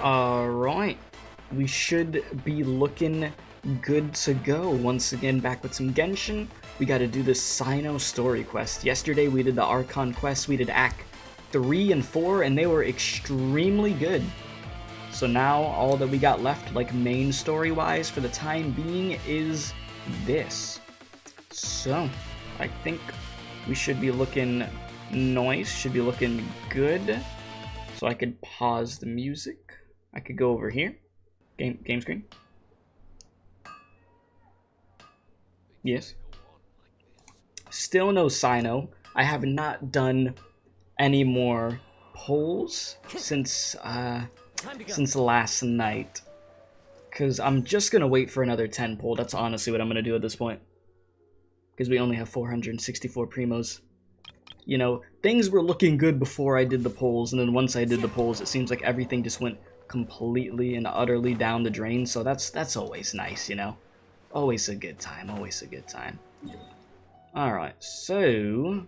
Alright, we should be looking good to go. Once again, back with some Genshin. We gotta do the Cyno story quest. Yesterday we did the Archon quest, we did Act 3 and 4, and they were extremely good. So now all that we got left, like main story-wise for the time being, is this. So, I think we should be looking nice, should be looking good. So I could pause the music. I could go over here. Game screen. Yes. Still no Cyno. I have not done any more polls since last night. Cause I'm just gonna wait for another 10 poll. That's honestly what I'm gonna do at this point. Because we only have 464 primos. You know, things were looking good before I did the polls, and then once I did the polls, it seems like everything just went completely and utterly down the drain, so that's always nice, you know? Always a good time, always a good time. Alright, so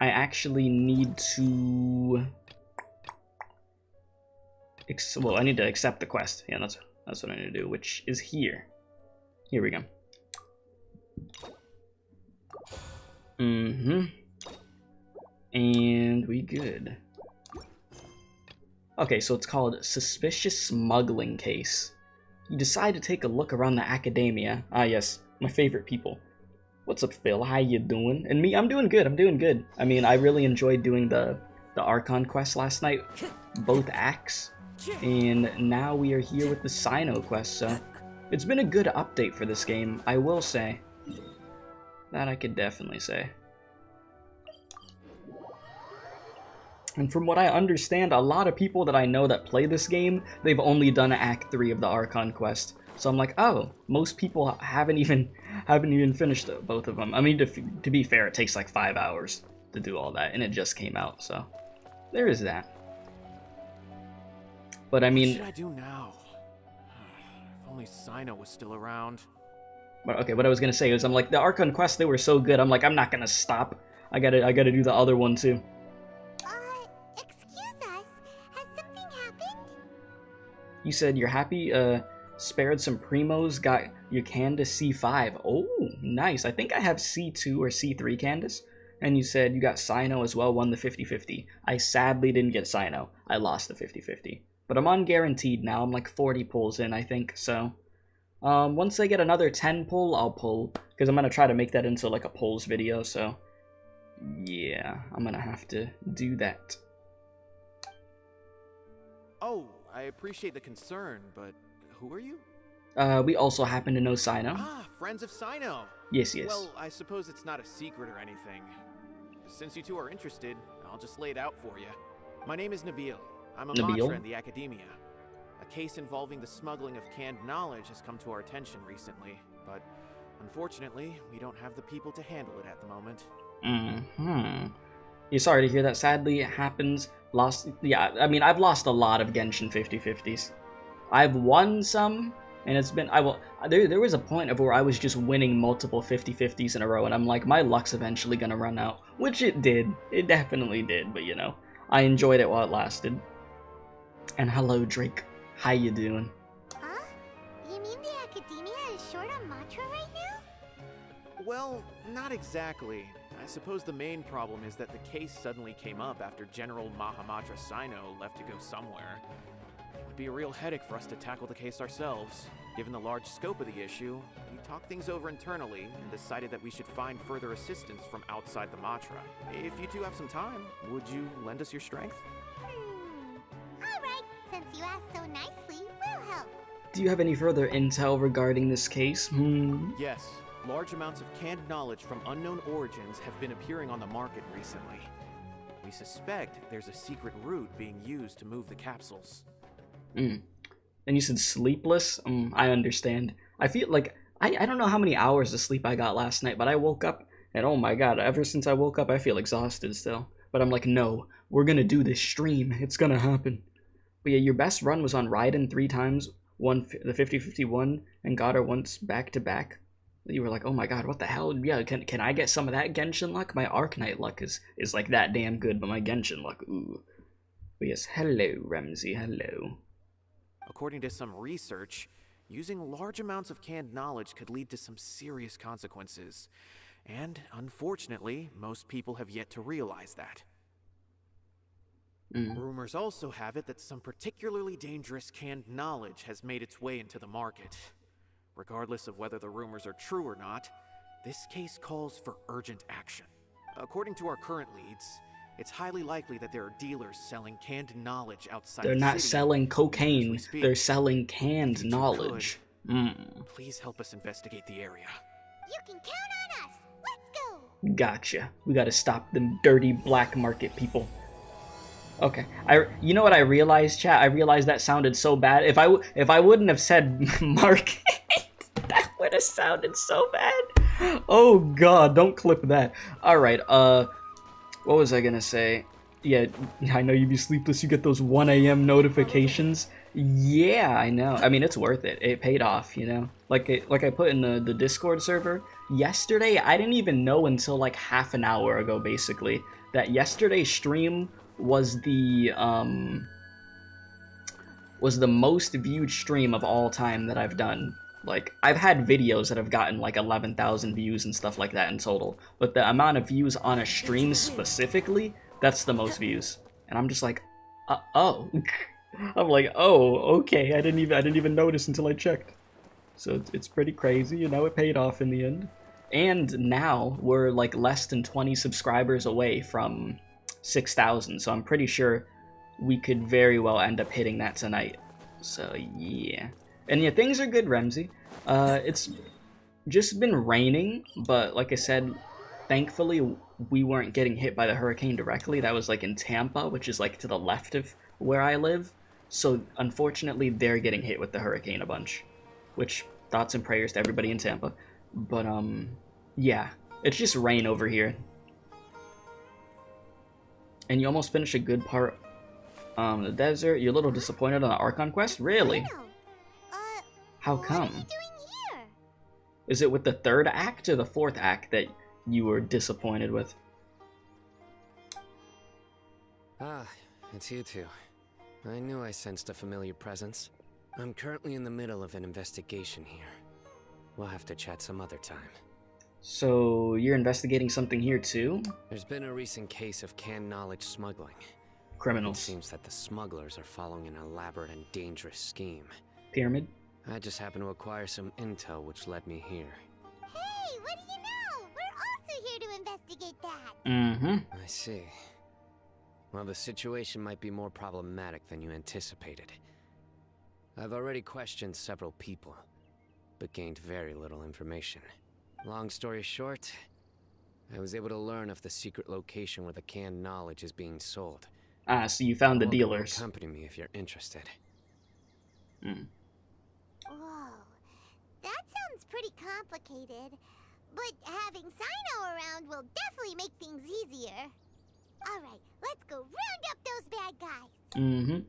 I actually need to... well, I need to accept the quest. Yeah, that's what I need to do, which is here. Here we go. And we good. Okay, so it's called Suspicious Smuggling Case. You decide to take a look around the academia. Ah yes, my favorite people. What's up, Phil? How you doing? And me, I'm doing good, I'm doing good. I mean, I really enjoyed doing the Archon quest last night. Both acts. And now we are here with the Cyno quest, so... It's been a good update for this game, I will say. That I could definitely say. And from what I understand, a lot of people that I know that play this game, they've only done Act 3 of the Archon quest. So I'm like, oh, most people haven't even finished both of them. I mean, to be fair, it takes like 5 hours to do all that, and it just came out, so there is that. But I mean, what should I do now? If only Cyno was still around. But okay, what I was gonna say is, I'm like, the Archon quest, they were so good. I'm like, I'm not gonna stop. I gotta do the other one too. You said you're happy, spared some primos, got your Candace C5. Oh, nice. I think I have C2 or C3 Candace. And you said you got Cyno as well, won the 50-50. I sadly didn't get Cyno. I lost the 50-50. But I'm on guaranteed now. I'm like 40 pulls in, I think, so... once I get another 10 pull, I'll pull. Because I'm gonna try to make that into like a polls video, so... yeah, I'm gonna have to do that. Oh, I appreciate the concern, but who are you? We also happen to know Cyno. Ah, friends of Cyno. Yes, yes. Well, I suppose it's not a secret or anything. Since you two are interested, I'll just lay it out for you. My name is Nabil. I'm a Matra in the Academia. A case involving the smuggling of canned knowledge has come to our attention recently, but unfortunately, we don't have the people to handle it at the moment. You're sorry to hear that. Sadly, it happens. Yeah, I mean, I've lost a lot of Genshin 50-50s. I've won some, and it's been, there was a point of where I was just winning multiple 50-50s in a row, and I'm like, my luck's eventually gonna run out. Which it did. It definitely did, but you know, I enjoyed it while it lasted. And hello, Drake. How you doing? Huh? You mean the Academia is short on Matra right now? Well, not exactly. I suppose the main problem is that the case suddenly came up after General Mahamatra Cyno left to go somewhere. It would be a real headache for us to tackle the case ourselves. Given the large scope of the issue, we talked things over internally and decided that we should find further assistance from outside the Matra. If you two have some time, would you lend us your strength? Alright, since you asked so nicely, we'll help. Do you have any further intel regarding this case? Yes. Large amounts of canned knowledge from unknown origins have been appearing on the market recently. We suspect there's a secret route being used to move the capsules. And you said sleepless? I understand. I feel like, I don't know how many hours of sleep I got last night, but I woke up, and oh my god, ever since I woke up, I feel exhausted still. But I'm like, no, we're gonna do this stream. It's gonna happen. But yeah, your best run was on Raiden 3 times, won the 50-51, and got her once back-to-back. You were like, oh my god, what the hell? Yeah, can I get some of that Genshin luck? My Arknight luck is like that damn good, but my Genshin luck, ooh. But yes, hello, Ramsey, hello. According to some research, using large amounts of canned knowledge could lead to some serious consequences. And, unfortunately, most people have yet to realize that. Rumors also have it that some particularly dangerous canned knowledge has made its way into the market. Regardless of whether the rumors are true or not, this case calls for urgent action. According to our current leads, it's highly likely that there are dealers selling canned knowledge outside the city. They're not selling cocaine, speak. they're selling canned If you two knowledge. Please help us investigate the area. You can count on us. Let's go. Gotcha. We gotta stop them dirty black market people. Okay, you know what I realized, chat? I realized that sounded so bad. If I wouldn't have said market, that would have sounded so bad. Oh god, don't clip that. Alright, what was I gonna say? Yeah, I know you be sleepless, you get those 1 AM notifications. Yeah, I know. I mean, it's worth it. It paid off, you know? Like I put in the Discord server, yesterday, I didn't even know until like half an hour ago, basically, that yesterday's stream was the most viewed stream of all time that I've done. Like, I've had videos that have gotten like 11,000 views and stuff like that in total, but the amount of views on a stream specifically, that's the most views. And I'm just like, oh. I'm like, oh, okay, I didn't even notice until I checked. So it's pretty crazy, you know, it paid off in the end. And now we're like less than 20 subscribers away from 6,000, so I'm pretty sure we could very well end up hitting that tonight. So yeah. And yeah, things are good, Ramsey. It's just been raining, but like I said, thankfully we weren't getting hit by the hurricane directly. That was like in Tampa, which is like to the left of where I live. So unfortunately they're getting hit with the hurricane a bunch, which thoughts and prayers to everybody in Tampa. But yeah, it's just rain over here. And you almost finished a good part the desert. You're a little disappointed on the Archon quest? Really? How come? What are you doing here? Is it with the 3rd act or the 4th act that you were disappointed with? Ah, it's you two. I knew I sensed a familiar presence. I'm currently in the middle of an investigation here. We'll have to chat some other time. So, you're investigating something here too? There's been a recent case of canned knowledge smuggling. Criminals. It seems that the smugglers are following an elaborate and dangerous scheme. Pyramid? I just happened to acquire some intel which led me here. Hey, what do you know? We're also here to investigate that. I see. Well, the situation might be more problematic than you anticipated. I've already questioned several people, but gained very little information. Long story short, I was able to learn of the secret location where the canned knowledge is being sold. Ah, so you found the dealers. Accompany me if you're interested. Whoa, that sounds pretty complicated. But having Cyno around will definitely make things easier. Alright, let's go round up those bad guys.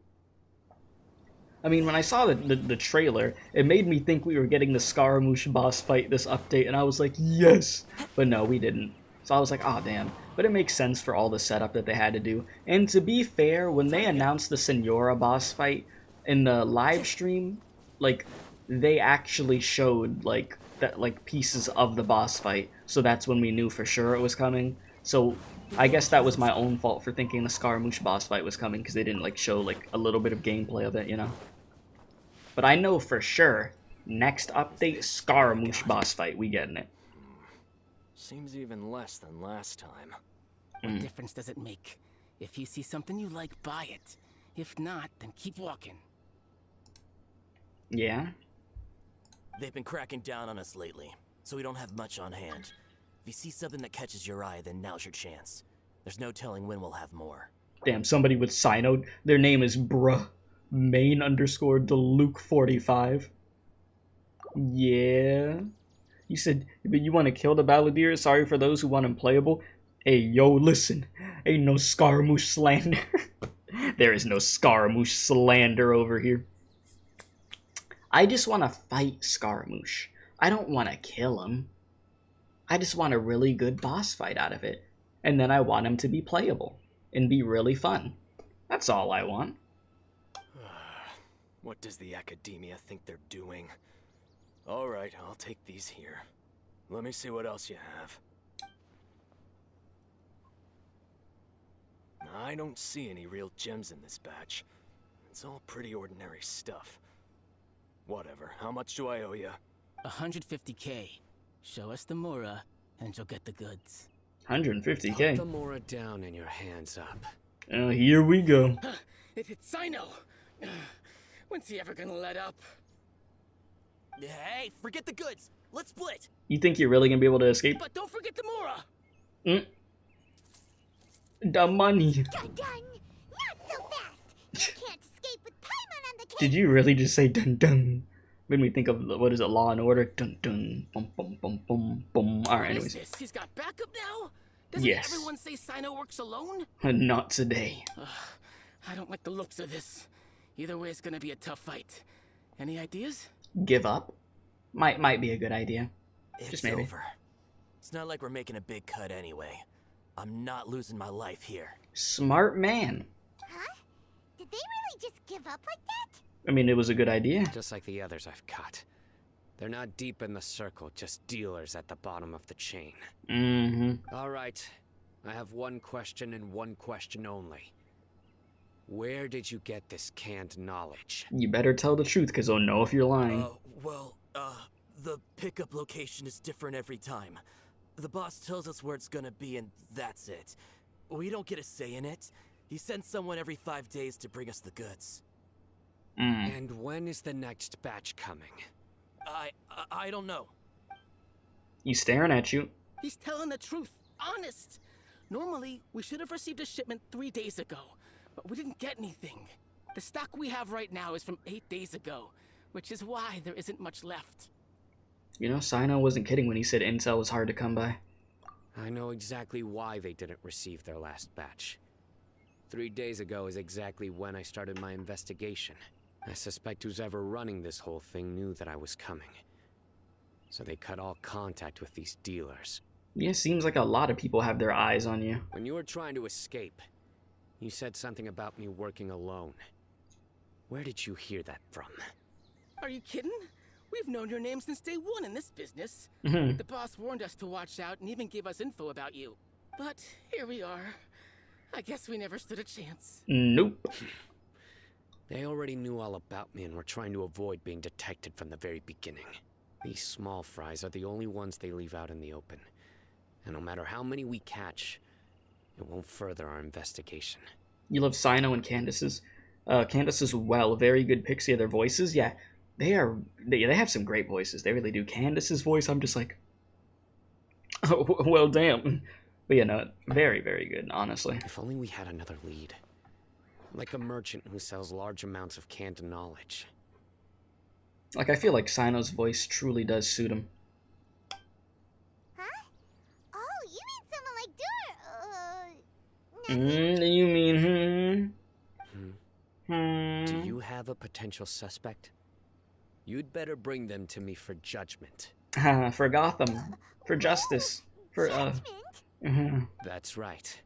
I mean, when I saw the trailer, it made me think we were getting the Scaramouche boss fight this update, and I was like, yes! But no, we didn't. So I was like, oh damn. But it makes sense for all the setup that they had to do. And to be fair, when they announced the Senora boss fight in the live stream, like, they actually showed, like, pieces of the boss fight. So that's when we knew for sure it was coming. So I guess that was my own fault for thinking the Scaramouche boss fight was coming, because they didn't, like, show, like, a little bit of gameplay of it, you know? But I know for sure, next update, Scaramouche boss fight, we getting it. Seems even less than last time. What difference does it make? If you see something you like, buy it. If not, then keep walking. Yeah? They've been cracking down on us lately, so we don't have much on hand. If you see something that catches your eye, then now's your chance. There's no telling when we'll have more. Damn, somebody with Cyno, their name is bruh. Main _ Deluke45. Yeah. You said, but you want to kill the Balladeer? Sorry for those who want him playable. Hey, yo, listen. Ain't no Scaramouche slander. There is no Scaramouche slander over here. I just want to fight Scaramouche. I don't want to kill him. I just want a really good boss fight out of it. And then I want him to be playable. And be really fun. That's all I want. What does the academia think they're doing? Alright, I'll take these here. Let me see what else you have. I don't see any real gems in this batch. It's all pretty ordinary stuff. Whatever, how much do I owe you? 150K. Show us the Mora, and you'll get the goods. 150K. Put the Mora down and your hands up. Here we go. It hit Cyno. When's he ever gonna let up? Hey, forget the goods. Let's split. You think you're really gonna be able to escape? But don't forget the Mora. The money. Dun dun! Not so fast! You can't escape with Paimon on the case! Did you really just say dun dun? Made me think of, what is it, Law and Order? Dun dun, bum bum bum bum bum. Alright, What is anyways. this? He's got backup now? Doesn't Yes. everyone say Cyno works alone? Not today. I don't like the looks of this. Either way, it's gonna be a tough fight. Any ideas? Give up? Might be a good idea. It's Just maybe. over. It's not like we're making a big cut anyway. I'm not losing my life here. Smart man. Huh? Did they really just give up like that? I mean, it was a good idea. Just like the others I've caught. They're not deep in the circle, just dealers at the bottom of the chain. Mm-hmm. Alright, I have one question and one question only. Where did you get this canned knowledge? You better tell the truth, because I'll know if you're lying. The pickup location is different every time. The boss tells us where it's gonna be and that's it. We don't get a say in it. He sends someone every 5 days to bring us the goods. And when is the next batch coming? I don't know. He's staring at you. He's telling the truth. Honest. Normally, we should have received a shipment 3 days ago, but we didn't get anything. The stock we have right now is from 8 days ago, which is why there isn't much left. You know, Cyno wasn't kidding when he said intel was hard to come by. I know exactly why they didn't receive their last batch. 3 days ago is exactly when I started my investigation. I suspect who's ever running this whole thing knew that I was coming. So they cut all contact with these dealers. Yeah, seems like a lot of people have their eyes on you. When you were trying to escape, you said something about me working alone. Where did you hear that from? Are you kidding? We've known your name since day one in this business. Mhm. The boss warned us to watch out and even gave us info about you. But here we are. I guess we never stood a chance. Nope. They already knew all about me and were trying to avoid being detected from the very beginning. These small fries are the only ones they leave out in the open. And no matter how many we catch, it won't further our investigation. You love Cyno and Candace's. Candace as well. Very good pixie of their voices. Yeah, they have some great voices. They really do. Candace's voice, I'm just like, oh, well, damn. But yeah, no, very, very good, honestly. If only we had another lead. Like a merchant who sells large amounts of canned knowledge. Like, I feel like Cyno's voice truly does suit him. Huh? Oh, you mean someone like Dur... You mean, Do you have a potential suspect? You'd better bring them to me for judgment. for Gotham. For justice. For, Judgment? That's right.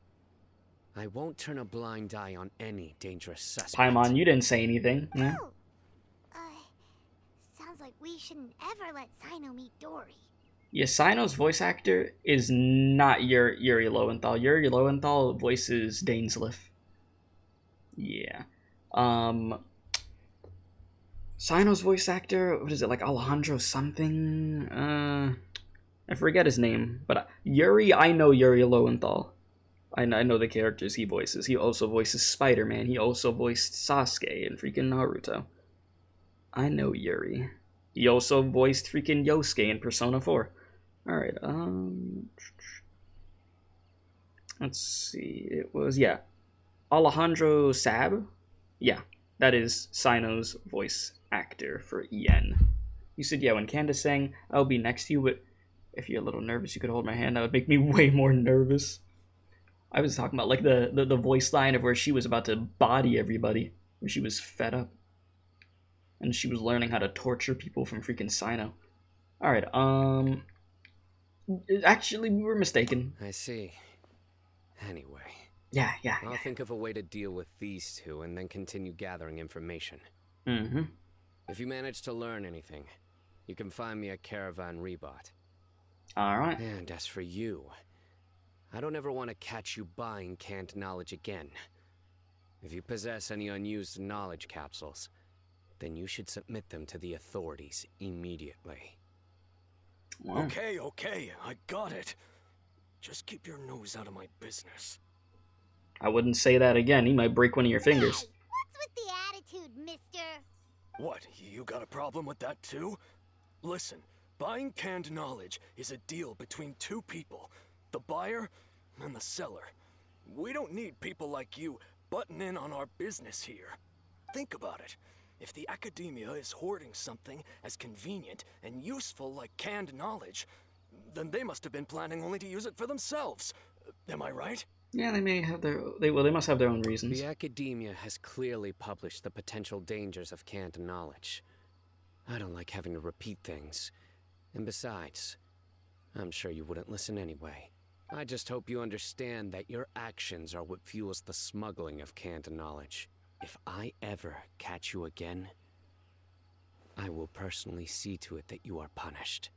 I won't turn a blind eye on any dangerous suspect. Paimon, you didn't say anything. Yeah. Oh. Sounds like we shouldn't ever let Cyno meet Dory. Yeah, Cyno's voice actor is not Yuri Lowenthal. Yuri Lowenthal voices Dainsleif. Yeah. Cyno's voice actor, what is it, like Alejandro something? I forget his name, but Yuri, I know Yuri Lowenthal. I know the characters he voices. He also voices Spider-Man. He also voiced Sasuke in freaking Naruto. I know Yuri. He also voiced freaking Yosuke in Persona 4. Alright, let's see. It was, yeah, Alejandro Sab? Yeah, that is Cyno's voice actor for Yen. You said, yeah, when Candace sang, I'll be next to you, but if you're a little nervous, you could hold my hand. That would make me way more nervous. I was talking about, like, the voice line of where she was about to body everybody. Where she was fed up. And she was learning how to torture people from freaking Cyno. Alright, actually, we were mistaken. I see. Anyway. Yeah. I'll think of a way to deal with these two and then continue gathering information. Mm-hmm. If you manage to learn anything, you can find me at Caravan Rebot. Alright. And as for you, I don't ever want to catch you buying canned knowledge again. If you possess any unused knowledge capsules, then you should submit them to the authorities immediately. Wow. Okay, I got it. Just keep your nose out of my business. I wouldn't say that again. He might break one of your fingers. Hey, what's with the attitude, mister? What, you got a problem with that too? Listen, buying canned knowledge is a deal between two people, the buyer and the seller. We don't need people like you butting in on our business here. Think about it. If the academia is hoarding something as convenient and useful like canned knowledge, then they must have been planning only to use it for themselves. Am I right? Yeah, they may have their... They must have their own reasons. The academia has clearly published the potential dangers of canned knowledge. I don't like having to repeat things. And besides, I'm sure you wouldn't listen anyway. I just hope you understand that your actions are what fuels the smuggling of canned knowledge. If I ever catch you again, I will personally see to it that you are punished.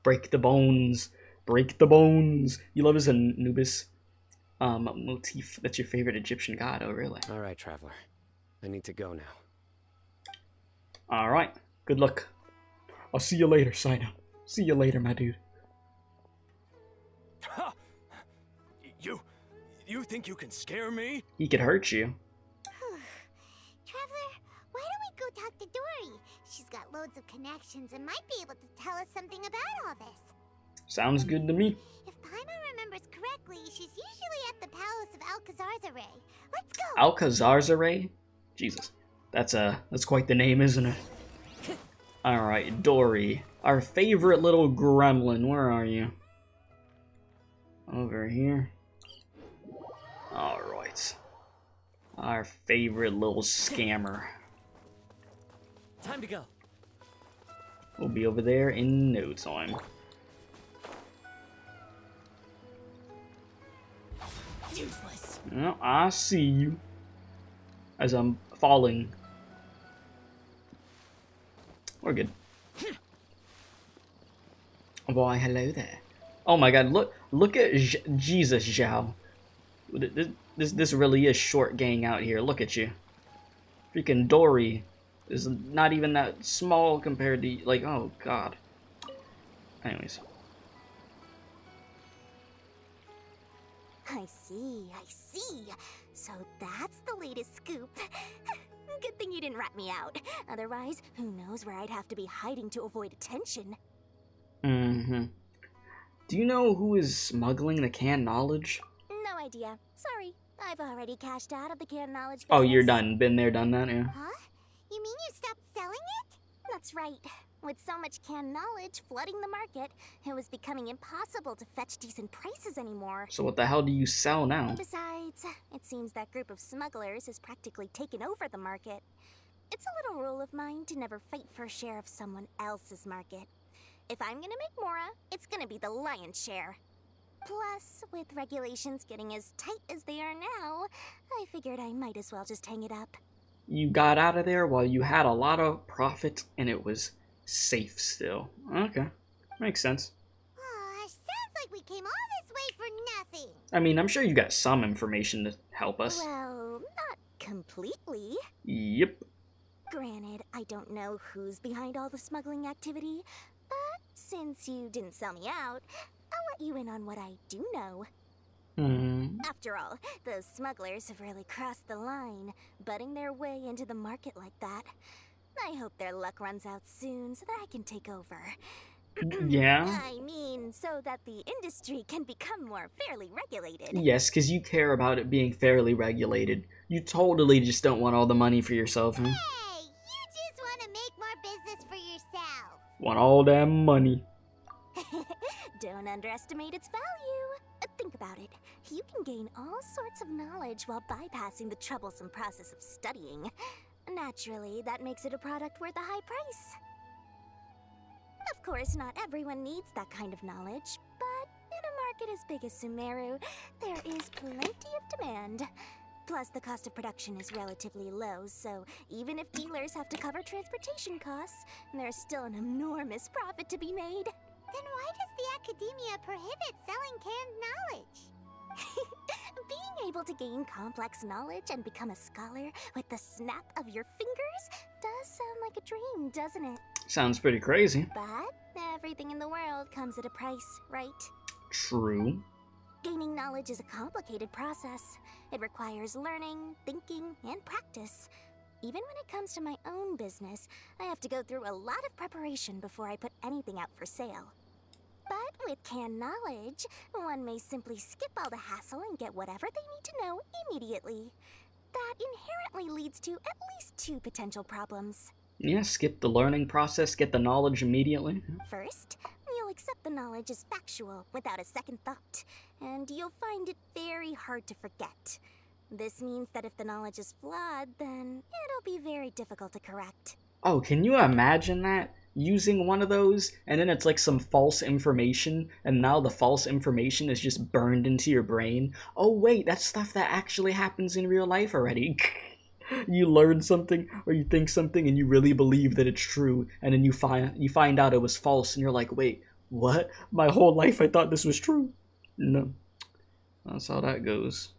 Break the bones. Break the bones. You love his Anubis motif. That's your favorite Egyptian god. Oh, really? All right, traveler. I need to go now. All right. Good luck. I'll see you later, Cyno. See you later, my dude. Ha! You think you can scare me? He could hurt you. Traveler, why don't we go talk to Dory? She's got loads of connections and might be able to tell us something about all this. Sounds good to me. If Paimon remembers correctly, she's usually at the palace of Alcazar's. Let's go! Alcazar's? Jesus. That's quite the name, isn't it? Alright, Dory. Our favorite little gremlin. Where are you? Over here. Alright. Our favorite little scammer. Time to go. We'll be over there in no time. Useless. Well, I see you. As I'm falling. We're good. Why, hello there. Oh my god, look at Jesus, Zhao. This really is short gang out here. Look at you. Freaking Dory is not even that small compared to, like, oh god. Anyways. I see. So that's the latest scoop. Good thing you didn't rat me out. Otherwise, who knows where I'd have to be hiding to avoid attention. Mm-hmm. Do you know who is smuggling the canned knowledge? No idea. Sorry. I've already cashed out of the canned knowledge business. Oh, you're done. Been there, done that, yeah. Huh? You mean you stopped selling it? That's right. With so much canned knowledge flooding the market, it was becoming impossible to fetch decent prices anymore. So what the hell do you sell now? Besides, it seems that group of smugglers has practically taken over the market. It's a little rule of mine to never fight for a share of someone else's market. If I'm gonna make Mora, it's gonna be the lion's share. Plus, with regulations getting as tight as they are now, I figured I might as well just hang it up. You got out of there while you had a lot of profit and it was safe still. Okay. Makes sense. Sounds like we came all this way for nothing. I mean, I'm sure you got some information to help us. Well, not completely. Yep. Granted, I don't know who's behind all the smuggling activity, but since you didn't sell me out, I'll let you in on what I do know. After all, those smugglers have really crossed the line, butting their way into the market like that. I hope their luck runs out soon so that I can take over. Yeah? I mean, so that the industry can become more fairly regulated. Yes, because you care about it being fairly regulated. You totally just don't want all the money for yourself, huh? Hey, you just want to make more business for yourself. Want all that money. Don't underestimate its value. Think about it. You can gain all sorts of knowledge while bypassing the troublesome process of studying. Naturally, that makes it a product worth a high price. Of course, not everyone needs that kind of knowledge, but in a market as big as Sumeru, there is plenty of demand. Plus, the cost of production is relatively low, so even if dealers have to cover transportation costs, there's still an enormous profit to be made. Then why does the academia prohibit selling canned knowledge? Being able to gain complex knowledge and become a scholar with the snap of your fingers does sound like a dream, doesn't it? Sounds pretty crazy. But everything in the world comes at a price, right? True. Gaining knowledge is a complicated process. It requires learning, thinking, and practice. Even when it comes to my own business, I have to go through a lot of preparation before I put anything out for sale. But with canned knowledge, one may simply skip all the hassle and get whatever they need to know immediately. That inherently leads to at least 2 potential problems. Yeah, skip the learning process, get the knowledge immediately. First, you'll accept the knowledge as factual without a second thought, and you'll find it very hard to forget. This means that if the knowledge is flawed, then it'll be very difficult to correct. Oh, can you imagine that? Using one of those, and then it's like some false information, and now the false information is just burned into your brain. Oh wait, that's stuff that actually happens in real life already. You learn something, or you think something, and you really believe that it's true, and then you find out it was false, and you're like, wait, what? My whole life I thought this was true. No. That's how that goes.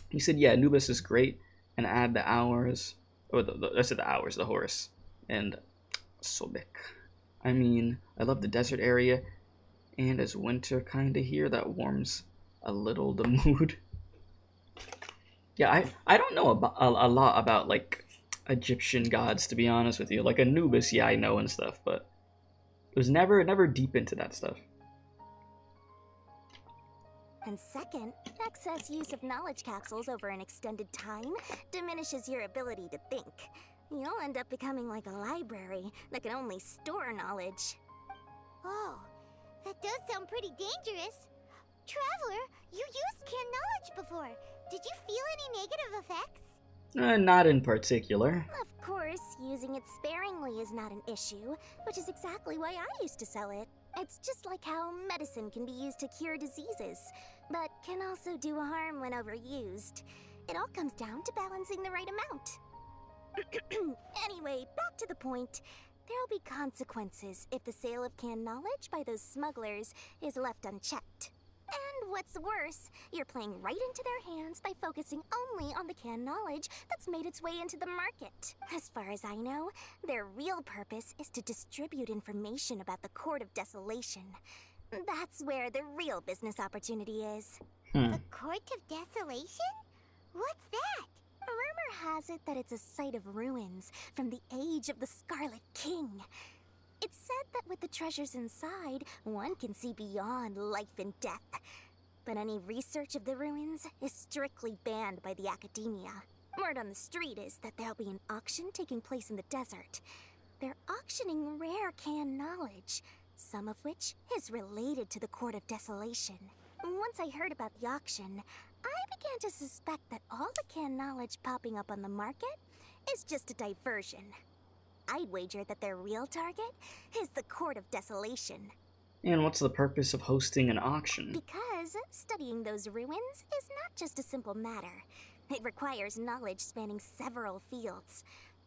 He said, yeah, Anubis is great, and add the hours. Oh, I said the hours, the horse. And Sobek. I mean, I love the desert area, and as winter kinda here, that warms a little the mood. Yeah, I don't know about a lot about, like, Egyptian gods, to be honest with you. Like, Anubis, yeah, I know and stuff, but it was never deep into that stuff. And second, excess use of knowledge capsules over an extended time diminishes your ability to think. You'll end up becoming like a library that can only store knowledge. Oh, that does sound pretty dangerous. Traveler, you used canned knowledge before. Did you feel any negative effects? Not in particular. Of course, using it sparingly is not an issue, which is exactly why I used to sell it. It's just like how medicine can be used to cure diseases, but can also do harm when overused. It all comes down to balancing the right amount. Anyway, back to the point. There'll be consequences if the sale of canned knowledge by those smugglers is left unchecked. And what's worse, you're playing right into their hands by focusing only on the canned knowledge that's made its way into the market. As far as I know, their real purpose is to distribute information about the Court of Desolation. That's where the real business opportunity is. The Court of Desolation? What's that? Rumor has it that it's a site of ruins from the age of the Scarlet King. It's said that with the treasures inside, one can see beyond life and death. But any research of the ruins is strictly banned by the academia. Word on the street is that there'll be an auction taking place in the desert. They're auctioning rare canned knowledge, some of which is related to the Court of Desolation. Once I heard about the auction, I began to suspect that all the canned knowledge popping up on the market is just a diversion. I'd wager that their real target is the Court of Desolation. And what's the purpose of hosting an auction? Because studying those ruins is not just a simple matter. It requires knowledge spanning several fields.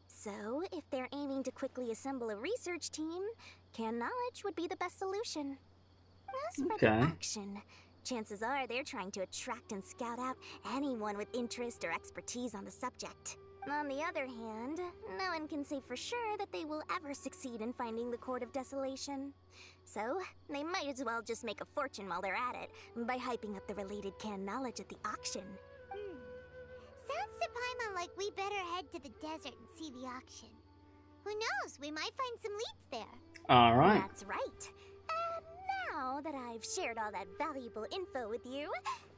So, if they're aiming to quickly assemble a research team, canned knowledge would be the best solution. As for the auction, chances are they're trying to attract and scout out anyone with interest or expertise on the subject. On the other hand, no one can say for sure that they will ever succeed in finding the Court of Desolation. So, they might as well just make a fortune while they're at it by hyping up the related canned knowledge at the auction. Sounds to Paimon like we better head to the desert and see the auction. Who knows, we might find some leads there. Alright. That's right. And now that I've shared all that valuable info with you,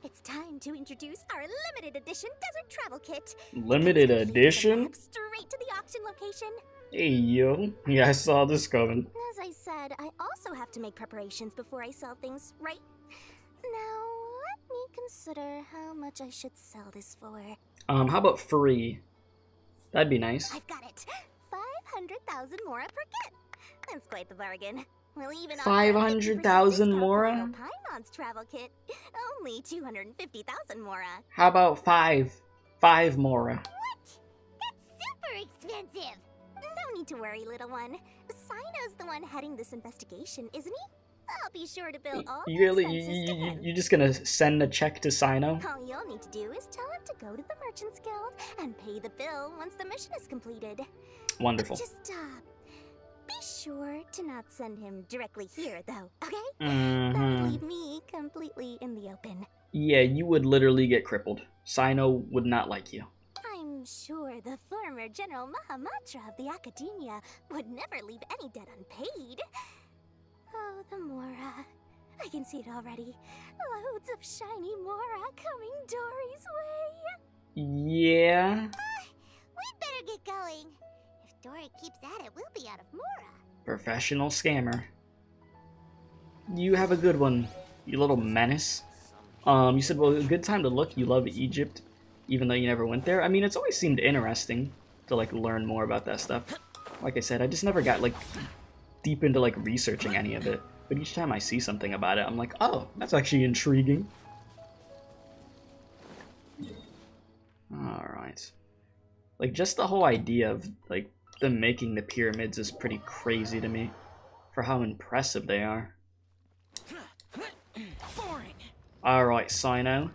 it's time to introduce our limited edition desert travel kit. Limited edition? Straight to the auction location. Hey yo, yeah, I saw this coming. As I said, I also have to make preparations before I sell things, right? Now, let me consider how much I should sell this for. How about free? That'd be nice. I've got it. 500,000 mora per kit. That's quite the bargain. We'll even 500,000 Mora? Paimon's travel kit. Only 250,000 Mora. How about 5 Mora? What? That's super expensive. No need to worry, little one. Cyno's the one heading this investigation, isn't he? I'll be sure to bill all the expenses to him. You're just gonna send a check to Cyno? All you'll need to do is tell him to go to the Merchants Guild and pay the bill once the mission is completed. Wonderful. Just, be sure to not send him directly here, though, okay? Mm-hmm. That would leave me completely in the open. Yeah, you would literally get crippled. Cyno would not like you. I'm sure the former General Mahamatra of the Academia would never leave any debt unpaid. Oh, the Mora. I can see it already. Loads of shiny Mora coming Dory's way. Yeah. We'd better get going. If Dory keeps at it, we'll be out of Mora. Professional scammer. You have a good one, you little menace. You said, well, a good time to look. You love Egypt, even though you never went there. I mean, it's always seemed interesting to, like, learn more about that stuff. Like I said, I just never got, like, deep into, like, researching any of it. But each time I see something about it, I'm like, oh, that's actually intriguing. Alright. Like, just the whole idea of, like, them making the pyramids is pretty crazy to me. For how impressive they are. Alright, Cyno.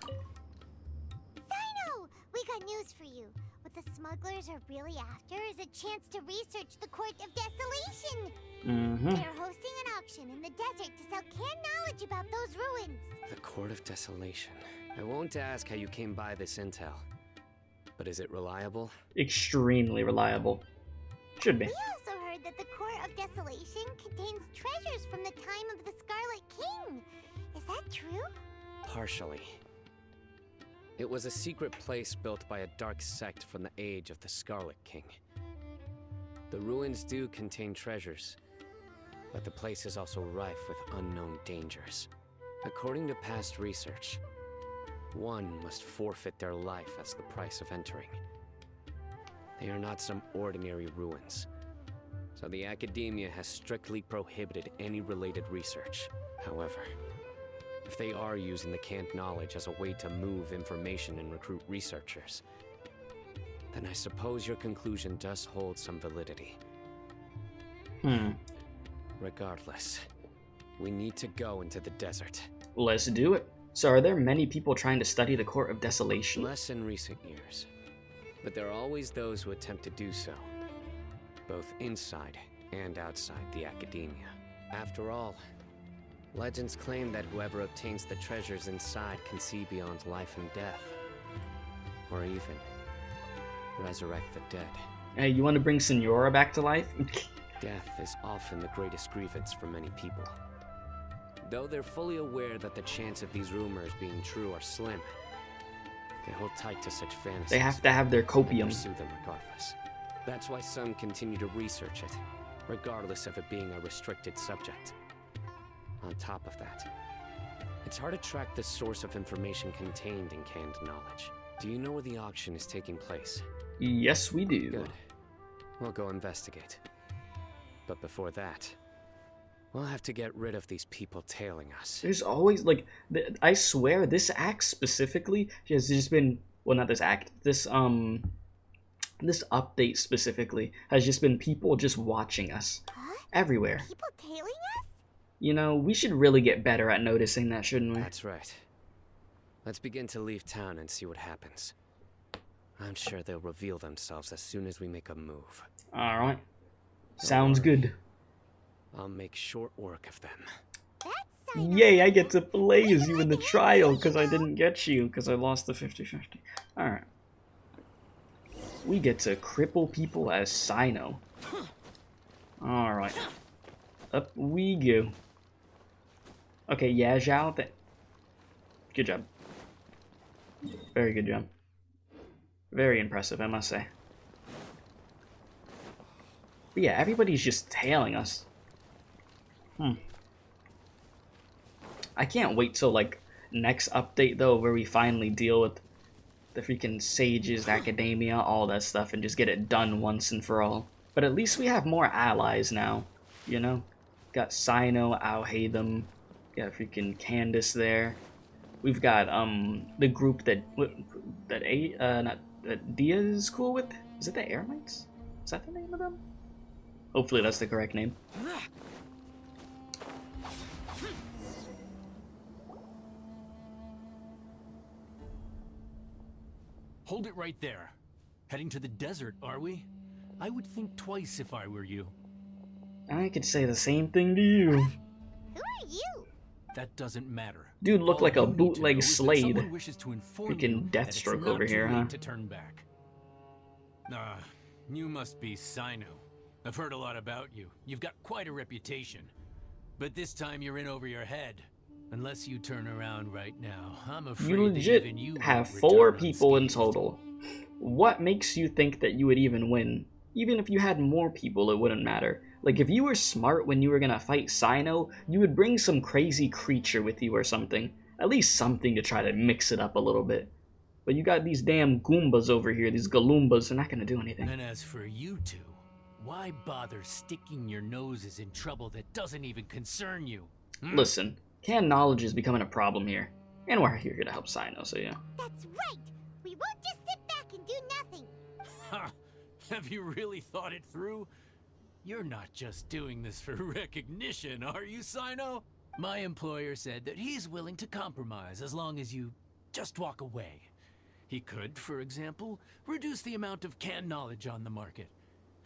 Cyno! We got news for you. What the smugglers are really after is a chance to research the Court of Desolation. Mm-hmm. They're hosting an auction in the desert to sell canned knowledge about those ruins. The Court of Desolation. I won't ask how you came by this intel. But is it reliable? Extremely reliable. Should be. We also heard that the Court of Desolation contains treasures from the time of the Scarlet King. Is that true? Partially. It was a secret place built by a dark sect from the age of the Scarlet King. The ruins do contain treasures, but the place is also rife with unknown dangers. According to past research, one must forfeit their life as the price of entering. They are not some ordinary ruins, so the Academia has strictly prohibited any related research. However, if they are using the canned knowledge as a way to move information and recruit researchers, then I suppose your conclusion does hold some validity. Regardless, we need to go into the desert. Let's do it. So are there many people trying to study the Court of Desolation? Less in recent years, but there are always those who attempt to do so, both inside and outside the Academia. After all, legends claim that whoever obtains the treasures inside can see beyond life and death, or even resurrect the dead. Hey, you want to bring Senora back to life? Death is often the greatest grievance for many people. Though they're fully aware that the chance of these rumors being true are slim, they hold tight to such fantasies. They have to have their copium. And pursue them regardless. That's why some continue to research it, regardless of it being a restricted subject. On top of that, it's hard to track the source of information contained in canned knowledge. Do you know where the auction is taking place? Yes, we do. Good. We'll go investigate. But before that, we'll have to get rid of these people tailing us. There's always, like, I swear, this act specifically has just been, well, not this act, this update specifically has just been people just watching us. Huh? Everywhere. People tailing us? You know, we should really get better at noticing that, shouldn't we? That's right. Let's begin to leave town and see what happens. I'm sure they'll reveal themselves as soon as we make a move. Alright. Sounds good. I'll make short work of them. That's Cyno. Yay, I get to play as you in the trial, because I didn't get you, because I lost the 50-50. Alright. We get to cripple people as Cyno. Alright. Up we go. Okay, yeah, Zhao. Good job. Very good job. Very impressive, I must say. But yeah, everybody's just tailing us. I can't wait till, like, next update, though, where we finally deal with the freaking sages, academia, all that stuff, and just get it done once and for all. But at least we have more allies now, you know? Got Cyno, Alhaitham, got freaking Candace there. We've got the group that Dia is cool with. Is it the Air Knights? Is that the name of them? Hopefully that's the correct name. Hold it right there. Heading to the desert, are we? I would think twice if I were you. I could say the same thing to you. Who are you? That doesn't matter. Dude looked like a bootleg Slade. Someone wishes to inform you Freaking that it's Deathstroke not over here, too late huh? to turn back. You must be Cyno. I've heard a lot about you. You've got quite a reputation. But this time you're in over your head. Unless you turn around right now, I'm afraid You that legit even you have won't 4 return people in unscathed. total. What makes you think that you would even win? Even if you had more people, it wouldn't matter. Like, if you were smart when you were gonna fight Cyno, you would bring some crazy creature with you or something. At least something to try to mix it up a little bit. But you got these damn Goombas over here, these Galoombas, they're not gonna do anything. And as for you two, why bother sticking your noses in trouble that doesn't even concern you? Listen, canned knowledge is becoming a problem here. And we're here to help Cyno, so yeah. That's right! We won't just sit back and do nothing! Ha! Have you really thought it through? You're not just doing this for recognition, are you, Cyno? My employer said that he's willing to compromise as long as you just walk away. He could, for example, reduce the amount of canned knowledge on the market.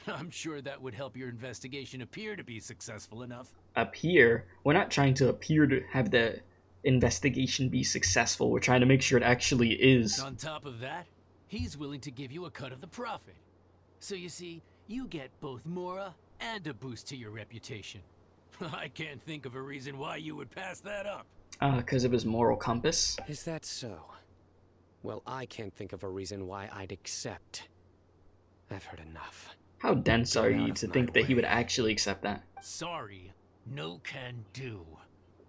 I'm sure that would help your investigation appear to be successful enough. Appear? We're not trying to appear to have the investigation be successful. We're trying to make sure it actually is. On top of that, he's willing to give you a cut of the profit. So you see, you get both Mora and a boost to your reputation. I can't think of a reason why you would pass that up. 'Cause of his moral compass. Is that so? Well, I can't think of a reason why I'd accept. I've heard enough. How dense are Get out you of to my think that he would way. actually accept that? Sorry, no can do.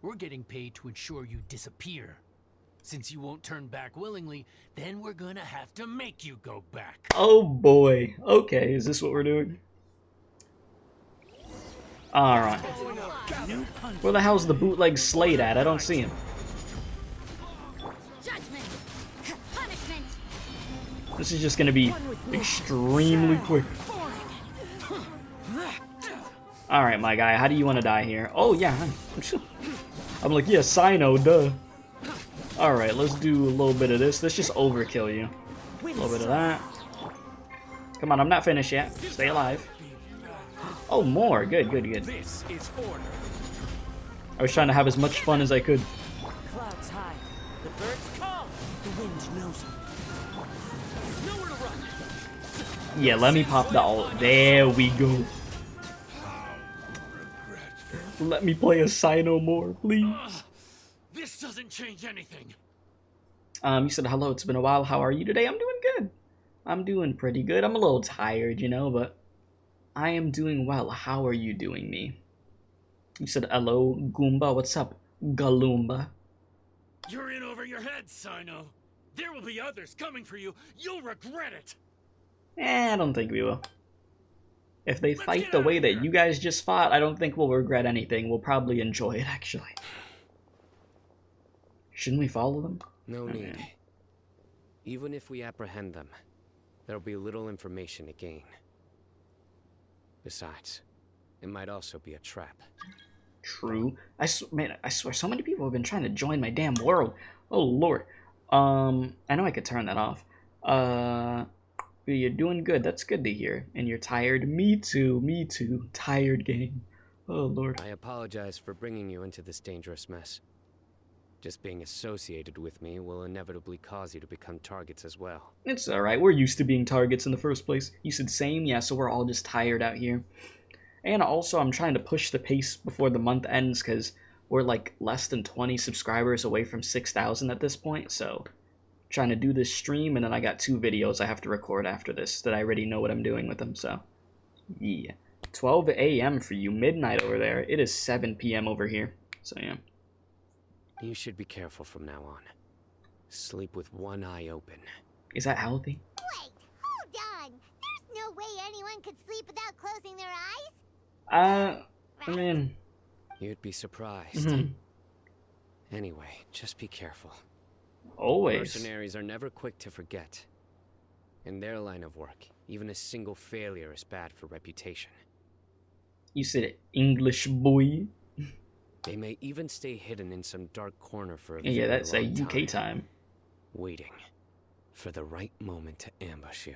We're getting paid to ensure you disappear. Since you won't turn back willingly, then we're gonna have to make you go back. Oh boy. Okay, is this what we're doing? Alright. Where the hell's the bootleg Slade at? I don't see him. Judgment! Punishment! This is just gonna be extremely quick. Alright, my guy, how do you want to die here? Oh, yeah. I'm like, yeah, Cyno, duh. Alright, let's do a little bit of this. Let's just overkill you. A little bit of that. Come on, I'm not finished yet. Stay alive. Oh, more. Good, good, good. This is order. I was trying to have as much fun as I could. Clouds high. The birds come. The wind knows me. Nowhere to run. Yeah, let me pop the ult. There we go. Let me play a Cyno more, please. This doesn't change anything. You said hello, it's been a while. How are you today? I'm doing good. I'm doing pretty good. I'm a little tired, you know, but I am doing well. How are you doing, me? You said hello, Goomba. What's up, Galoomba? You're in over your head, Cyno. There will be others coming for you. You'll regret it. I don't think we will. If they fight the way that you guys just fought, I don't think we'll regret anything. We'll probably enjoy it, actually. Shouldn't we follow them? No need. Even if we apprehend them, there'll be little information to gain. Besides, it might also be a trap. True. Man, I swear, so many people have been trying to join my damn world. Oh, Lord. I know I could turn that off. You're doing good. That's good to hear. And you're tired? Me too. Me too. Tired game. Oh, Lord. I apologize for bringing you into this dangerous mess. Just being associated with me will inevitably cause you to become targets as well. It's alright. We're used to being targets in the first place. You said same? Yeah, so we're all just tired out here. And also, I'm trying to push the pace before the month ends because we're like less than 20 subscribers away from 6,000 at this point, so trying to do this stream, and then I got 2 videos I have to record after this that I already know what I'm doing with them, so yeah. 12 a.m. for you, midnight over there. It is 7 p.m. over here, so yeah. You should be careful from now on. Sleep with one eye open. Is that healthy? Wait, hold on! There's no way anyone could sleep without closing their eyes! I mean, You'd be surprised. Anyway, just be careful. Always. Mercenaries are never quick to forget. In their line of work, even a single failure is bad for reputation. You said English boy. They may even stay hidden in some dark corner for a Yeah, very that's a long UK time. Waiting for the right moment to ambush you.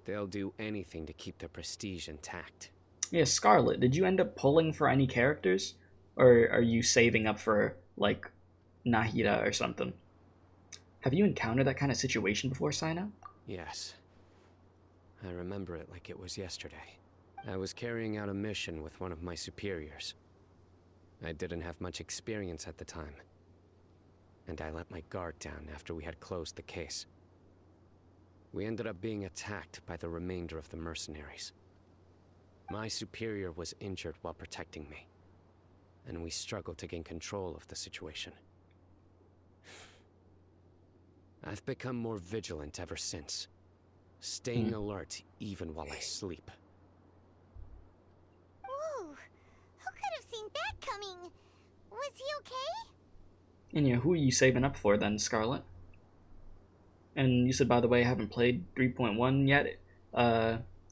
They'll do anything to keep their prestige intact. Yeah, Scarlet, did you end up pulling for any characters? Or are you saving up for, like, Nahida or something? Have you encountered that kind of situation before, Cyno? Yes. I remember it like it was yesterday. I was carrying out a mission with one of my superiors. I didn't have much experience at the time, and I let my guard down after we had closed the case. We ended up being attacked by the remainder of the mercenaries. My superior was injured while protecting me, and we struggled to gain control of the situation. I've become more vigilant ever since, staying alert even while I sleep. Whoa, who could have seen that coming? Was he okay? And yeah, who are you saving up for then, Scarlet? And you said, by the way, I haven't played 3.1 yet.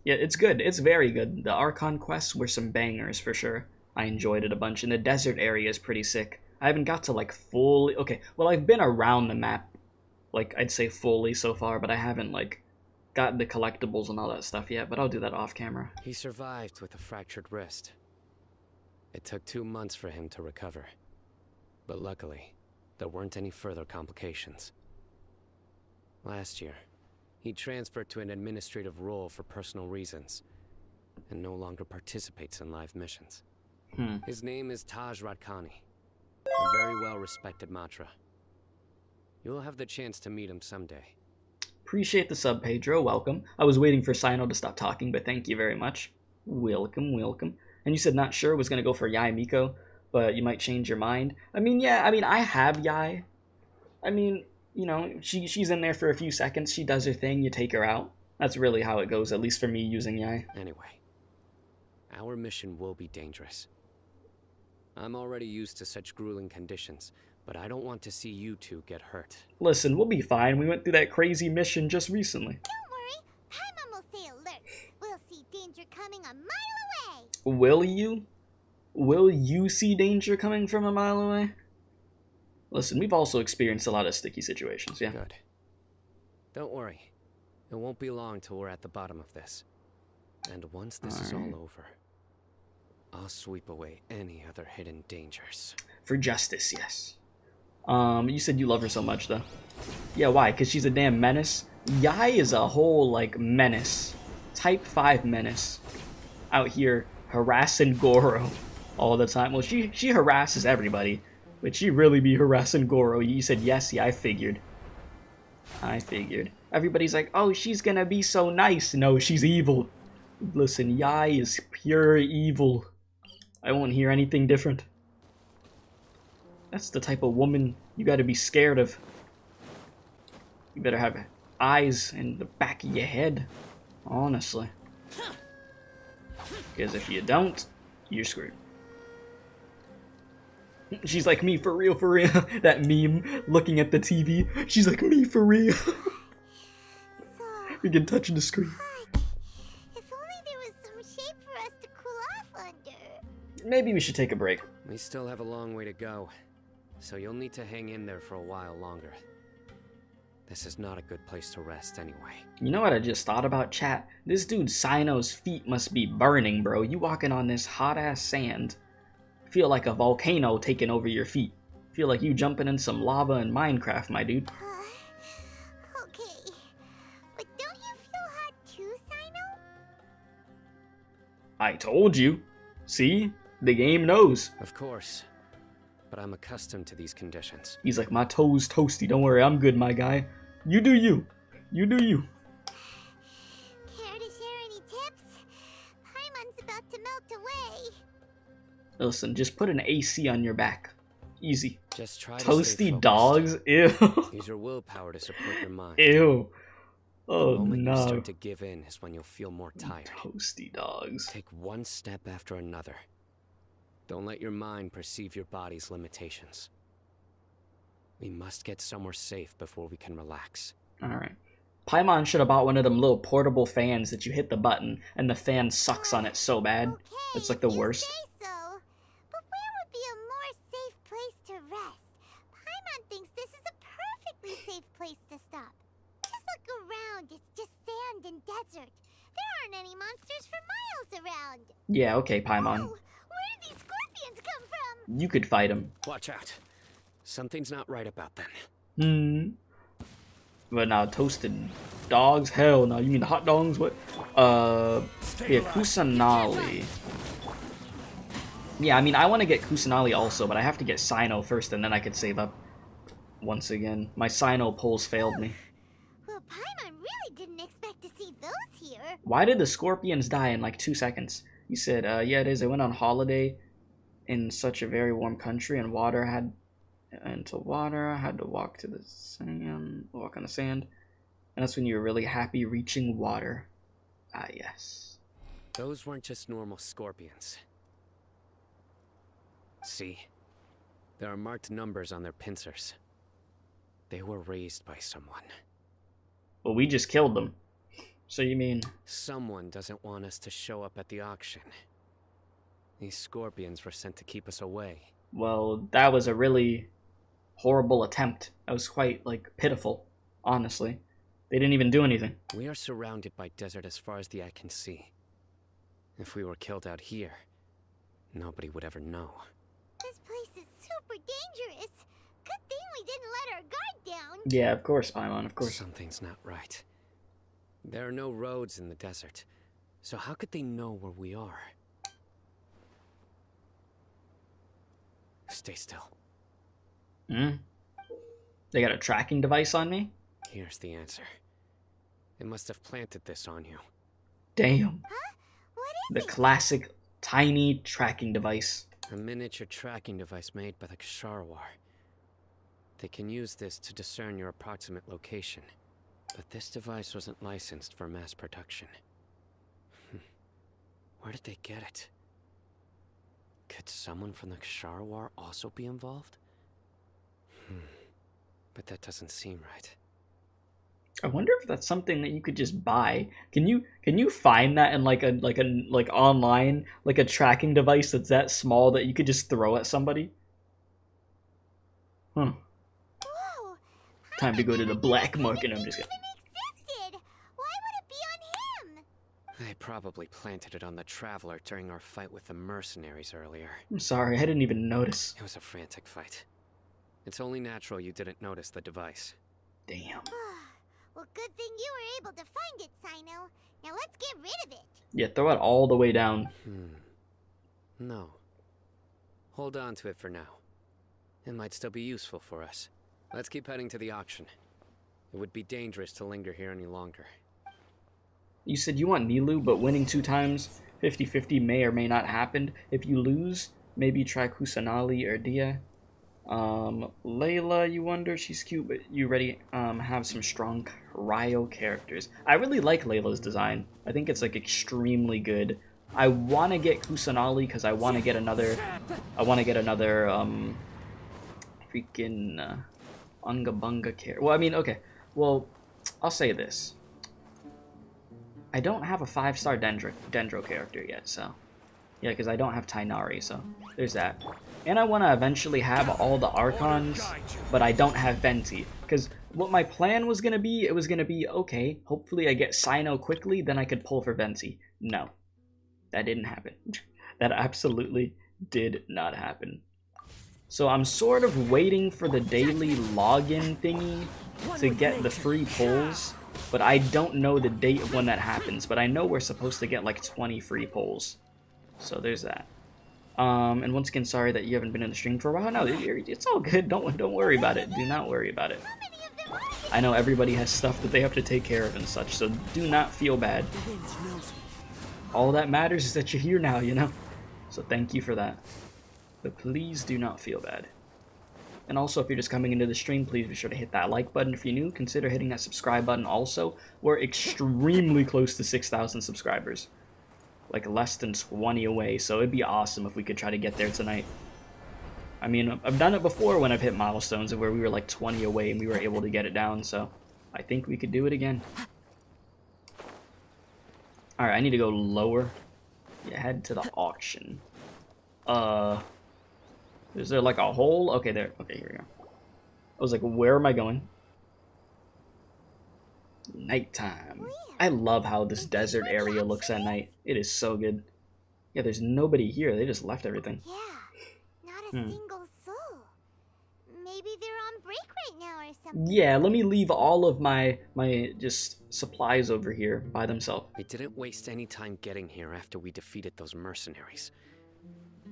Yeah, it's good. It's very good. The Archon quests were some bangers for sure. I enjoyed it a bunch, and the desert area is pretty sick. I haven't got to, like, fully... Okay, well, I've been around the map, like, I'd say fully so far, but I haven't, like, gotten the collectibles and all that stuff yet, but I'll do that off camera. He survived with a fractured wrist. It took 2 months for him to recover. But luckily, there weren't any further complications. Last year, he transferred to an administrative role for personal reasons, and no longer participates in live missions. His name is Taj Radkani, a very well-respected Matra. You'll have the chance to meet him someday. Appreciate the sub, Pedro. Welcome. I was waiting for Cyno to stop talking, but thank you very much. Welcome, welcome. And you said not sure was going to go for Yae Miko, but you might change your mind. I mean, yeah, I have Yae. I mean, you know, she's in there for a few seconds. She does her thing. You take her out. That's really how it goes, at least for me using Yae. Anyway, our mission will be dangerous. I'm already used to such grueling conditions, but I don't want to see you two get hurt. Listen, we'll be fine. We went through that crazy mission just recently. Don't worry, Paimon will stay alert. We'll see danger coming a mile away. Will you? Will you see danger coming from a mile away? Listen, we've also experienced a lot of sticky situations, yeah? Good. Don't worry. It won't be long till we're at the bottom of this. And once this is all over, I'll sweep away any other hidden dangers. For justice, yes. You said you love her so much, though. Yeah, why? Because she's a damn menace? Yae is a whole, like, menace. Type 5 menace. Out here harassing Goro all the time. Well, she harasses everybody, but she really be harassing Goro. You said yes, yeah, I figured. Everybody's like, oh, she's gonna be so nice. No, she's evil. Listen, Yae is pure evil. I won't hear anything different. That's the type of woman you gotta be scared of. You better have eyes in the back of your head, honestly. Because if you don't, you're screwed. She's like, me for real, for real. That meme, looking at the TV. She's like, me for real. We can touch the screen. If only there was some shape for us to cool off under. Maybe we should take a break. We still have a long way to go, so you'll need to hang in there for a while longer. This is not a good place to rest anyway. You know what I just thought about, chat? This dude Cyno's feet must be burning, bro. You walking on this hot-ass sand. Feel like a volcano taking over your feet. Feel like you jumping in some lava in Minecraft, my dude. Okay. But don't you feel hot too, Cyno? I told you. See? The game knows. Of course. But I'm accustomed to these conditions. He's like, my toes toasty. Don't worry, I'm good, my guy. You do you. You do you. Care to share any tips? Paimon's about to melt away. Listen, just put an AC on your back. Easy. Just try to stay Toasty focused. dogs? Ew. Use your willpower to support your mind. Ew. The Oh moment you no. start to give in is when you'll feel more tired. Toasty dogs. Take one step after another. Don't let your mind perceive your body's limitations. We must get somewhere safe before we can relax. Alright. Paimon should have bought one of them little portable fans that you hit the button and the fan sucks on it so bad. Okay, It's like the if you worst. say so. But where would be a more safe place to rest? Paimon thinks this is a perfectly safe place to stop. Just look around. It's just sand and desert. There aren't any monsters for miles around. Yeah, okay, Paimon. Oh, where did these scorpions come from? You could fight him. Watch out. Something's not right about them. But now toasted dogs? Hell no. You mean the hot dogs? What? Yeah, Kusanali. Yeah, I mean, I want to get Kusanali also, but I have to get Cyno first, and then I could save up once again. My Cyno pulls failed me. Well, Paimon really didn't expect to see those here. Why did the scorpions die in like 2 seconds? You said, yeah, it is. They went on holiday in such a very warm country, and water had to walk to the sand, walk on the sand, and that's when you were really happy reaching water. Ah, yes. Those weren't just normal scorpions. See, there are marked numbers on their pincers. They were raised by someone. Well, we just killed them. So you mean... Someone doesn't want us to show up at the auction. These scorpions were sent to keep us away. Well, that was a really horrible attempt. That was quite, like, pitiful, honestly. They didn't even do anything. We are surrounded by desert as far as the eye can see. If we were killed out here, nobody would ever know. This place is super dangerous. Good thing we didn't let our guard down. Yeah, of course, Paimon, of course. Something's not right. There are no roads in the desert, so how could they know where we are? Stay still. They got a tracking device on me? Here's the answer. They must have planted this on you. Damn. Huh? What is The it? classic tiny tracking device. A miniature tracking device made by the Ksharwar. They can use this to discern your approximate location. But this device wasn't licensed for mass production. Where did they get it? Could someone from the Ksharwar also be involved? But that doesn't seem right. I wonder if that's something that you could just buy. Can you find that in like online, like a tracking device that's that small that you could just throw at somebody? Whoa! Time to go to the black market. I'm just kidding. Existed. Why would it be on him? They probably planted it on the Traveler during our fight with the mercenaries earlier. I'm sorry, I didn't even notice. It was a frantic fight. It's only natural you didn't notice the device. Damn. Well, good thing you were able to find it, Cyno. Now let's get rid of it. Yeah, throw it all the way down. No. Hold on to it for now. It might still be useful for us. Let's keep heading to the auction. It would be dangerous to linger here any longer. You said you want Nilu, but winning 2 times, 50-50 may or may not happen. If you lose, maybe try Kusanali or Dia. Layla, you wonder, she's cute, but you already have some strong cryo characters. I really like Layla's design. I think it's like extremely good. I want to get Kusanali because I want to get another. Freaking Unga Bunga character. Well, I mean, okay. Well, I'll say this. I don't have a 5-star Dendro character yet, so yeah, because I don't have Tainari, so there's that. And I want to eventually have all the Archons, but I don't have Venti. Because what my plan was going to be, it was going to be, okay, hopefully I get Cyno quickly, then I could pull for Venti. No. That didn't happen. That absolutely did not happen. So I'm sort of waiting for the daily login thingy to get the free pulls, but I don't know the date of when that happens, but I know we're supposed to get like 20 free pulls. So there's that. And once again, sorry that you haven't been in the stream for a while. No, it's all good. Don't worry about it. Do not worry about it. I know everybody has stuff that they have to take care of and such, so do not feel bad. All that matters is that you're here now, you know? So thank you for that. But please do not feel bad. And also, if you're just coming into the stream, please be sure to hit that like button. If you're new, consider hitting that subscribe button also. We're extremely close to 6,000 subscribers. like less than 20 away, so it'd be awesome if we could try to get there tonight. I mean, I've done it before when I've hit milestones where we were like 20 away and we were able to get it down, so I think we could do it again. Alright, I need to go lower. Yeah, head to the auction. Is there like a hole? Okay, there. Okay, here we go. I was like, where am I going? Nighttime. I love how this desert area looks at night. It is so good. Yeah, there's nobody here. They just left everything. Yeah, not a single soul. Maybe they're on break right now or something. Yeah, let me leave all of my just supplies over here by themselves. We didn't waste any time getting here after we defeated those mercenaries.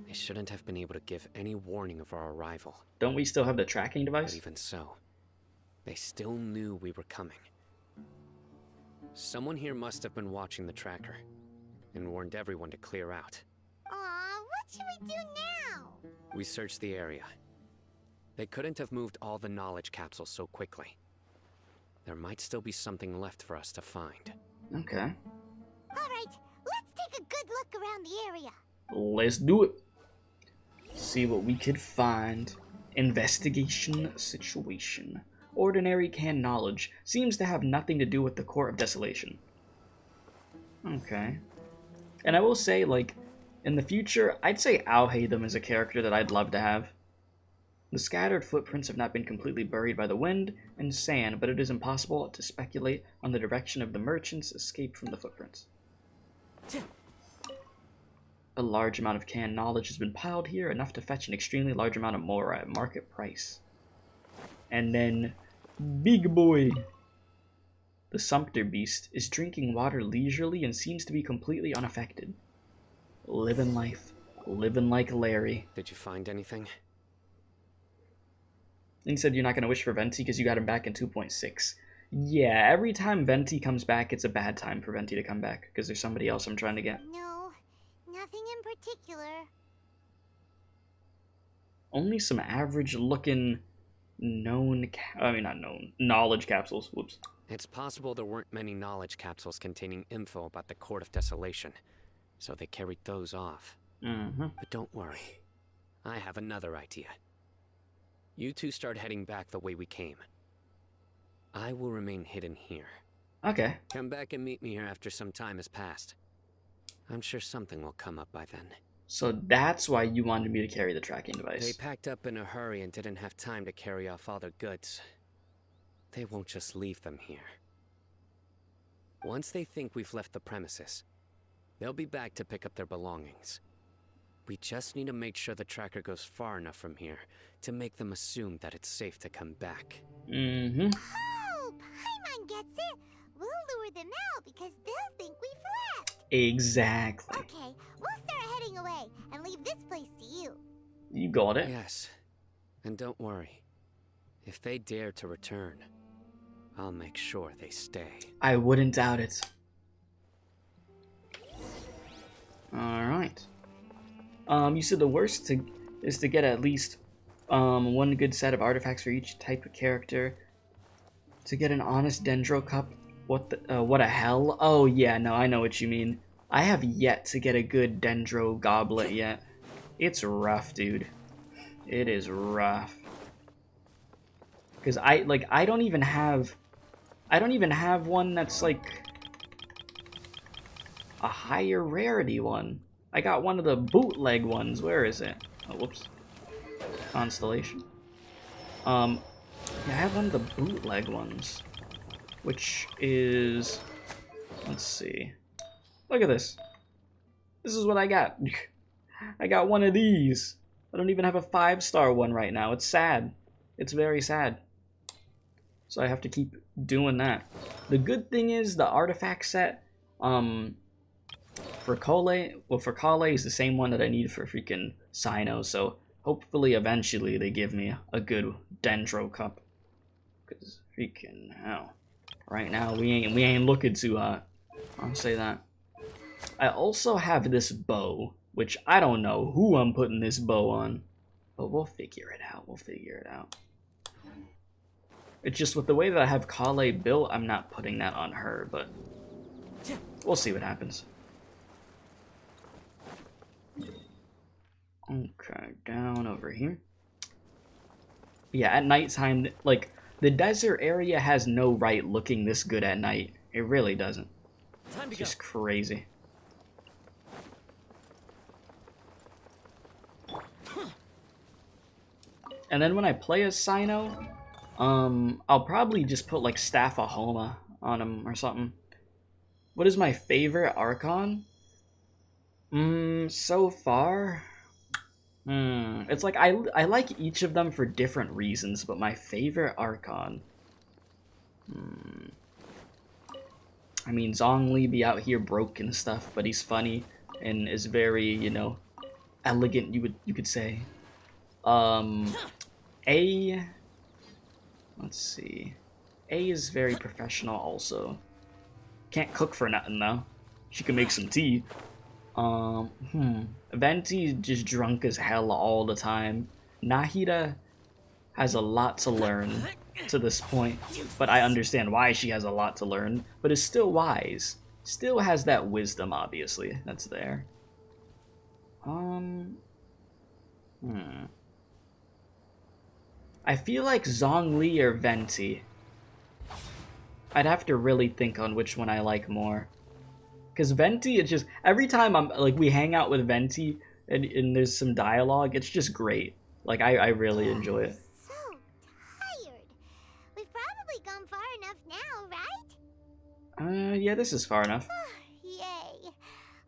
They shouldn't have been able to give any warning of our arrival. Don't we still have the tracking device? But even so, they still knew we were coming. Someone here must have been watching the tracker and warned everyone to clear out. Aw, what should we do now? We searched the area. They couldn't have moved all the knowledge capsules so quickly. There might still be something left for us to find. Okay. Alright, let's take a good look around the area. Let's do it. See what we could find. Investigation situation. Ordinary canned knowledge seems to have nothing to do with the Court of Desolation. Okay. And I will say, like, in the future, I'd say Alhaitham is a character that I'd love to have. The scattered footprints have not been completely buried by the wind and sand, but it is impossible to speculate on the direction of the merchants' escape from the footprints. A large amount of canned knowledge has been piled here, enough to fetch an extremely large amount of more at market price. And then, big boy. The Sumpter beast is drinking water leisurely and seems to be completely unaffected. Living life. Living like Larry. Did you find anything? And he said you're not going to wish for Venti because you got him back in 2.6. Yeah, every time Venti comes back, it's a bad time for Venti to come back because there's somebody else I'm trying to get. No, nothing in particular. Only some average-looking knowledge capsules. Whoops. It's possible there weren't many knowledge capsules containing info about the Court of Desolation, so they carried those off. But don't worry. I have another idea. You two start heading back the way we came. I will remain hidden here. Okay. Come back and meet me here after some time has passed. I'm sure something will come up by then. So that's why you wanted me to carry the tracking device. They packed up in a hurry and didn't have time to carry off all their goods. They won't just leave them here. Once they think we've left the premises, they'll be back to pick up their belongings. We just need to make sure the tracker goes far enough from here to make them assume that it's safe to come back. Oh, Paimon gets it. We'll lure them out because they'll think we've left. Exactly. Okay, we'll start heading away and leave this place to you. You got it. Yes. And don't worry. If they dare to return, I'll make sure they stay. I wouldn't doubt it. Alright. You said the worst is to get at least one good set of artifacts for each type of character. To get an honest Dendro cup. What a hell? Oh yeah, no, I know what you mean. I have yet to get a good Dendro goblet yet. It's rough, dude. It is rough. Cause I don't even have one that's like a higher rarity one. I got one of the bootleg ones. Where is it? Oh, whoops. Constellation. Yeah, I have one of the bootleg ones, which is, let's see. Look at this. This is what I got. I got one of these. I don't even have a 5-star one right now. It's sad. It's very sad. So I have to keep doing that. The good thing is the artifact set, for Kale is the same one that I need for freaking Cyno, so hopefully eventually they give me a good Dendro cup. Cause freaking hell. Right now we ain't looking too hot. I'll say that. I also have this bow, which I don't know who I'm putting this bow on. But we'll figure it out. It's just with the way that I have Kale built, I'm not putting that on her, but we'll see what happens. Okay, down over here. Yeah, at nighttime, like, the desert area has no right looking this good at night. It really doesn't. It's just crazy. And then when I play as Cyno, I'll probably just put, like, Staff of Homa on him or something. What is my favorite Archon? So far... It's like, I like each of them for different reasons, but my favorite Archon... I mean, Zhongli be out here broke and stuff, but he's funny and is very, you know, elegant, you could say. A... Let's see. A is very professional also. Can't cook for nothing, though. She can make some tea. Venti just drunk as hell all the time. Nahida has a lot to learn to this point, but I understand why she has a lot to learn, but is still wise. Still has that wisdom, obviously, that's there. I feel like Zhongli or Venti. I'd have to really think on which one I like more. Because Venti, it's just, every time we hang out with Venti and there's some dialogue, it's just great. Like, I really enjoy it. So tired. We've probably gone far enough now, right? Yeah, this is far enough. Yay.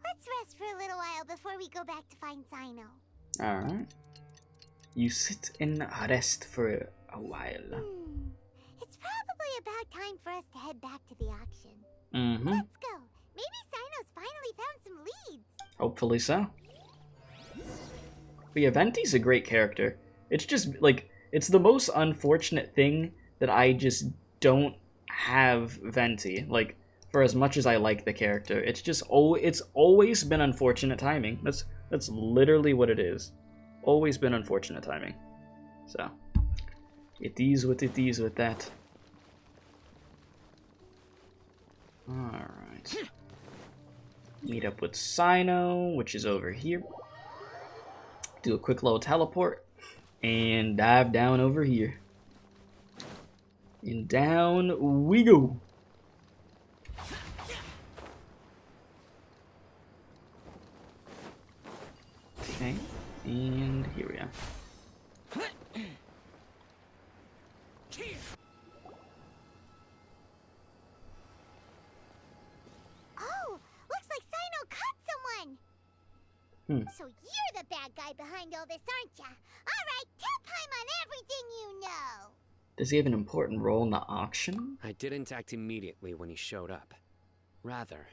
Let's rest for a little while before we go back to find Cyno. Alright. You sit and rest for a while. It's probably about time for us to head back to the auction. Let's go. Maybe Cyno's finally found some leads. Hopefully so. But yeah, Venti's a great character. It's just, like, it's the most unfortunate thing that I just don't have Venti. Like, for as much as I like the character, it's just, it's always been unfortunate timing. That's literally what it is. Always been unfortunate timing. So, it is what it is with that. Alright. Meet up with Cyno, which is over here. Do a quick little teleport. And dive down over here. And down we go. Okay. And here we are. Oh, looks like Cyno caught someone. So you're the bad guy behind all this, aren't ya? All right, tell Paimon everything you know. Does he have an important role in the auction? I didn't act immediately when he showed up. Rather,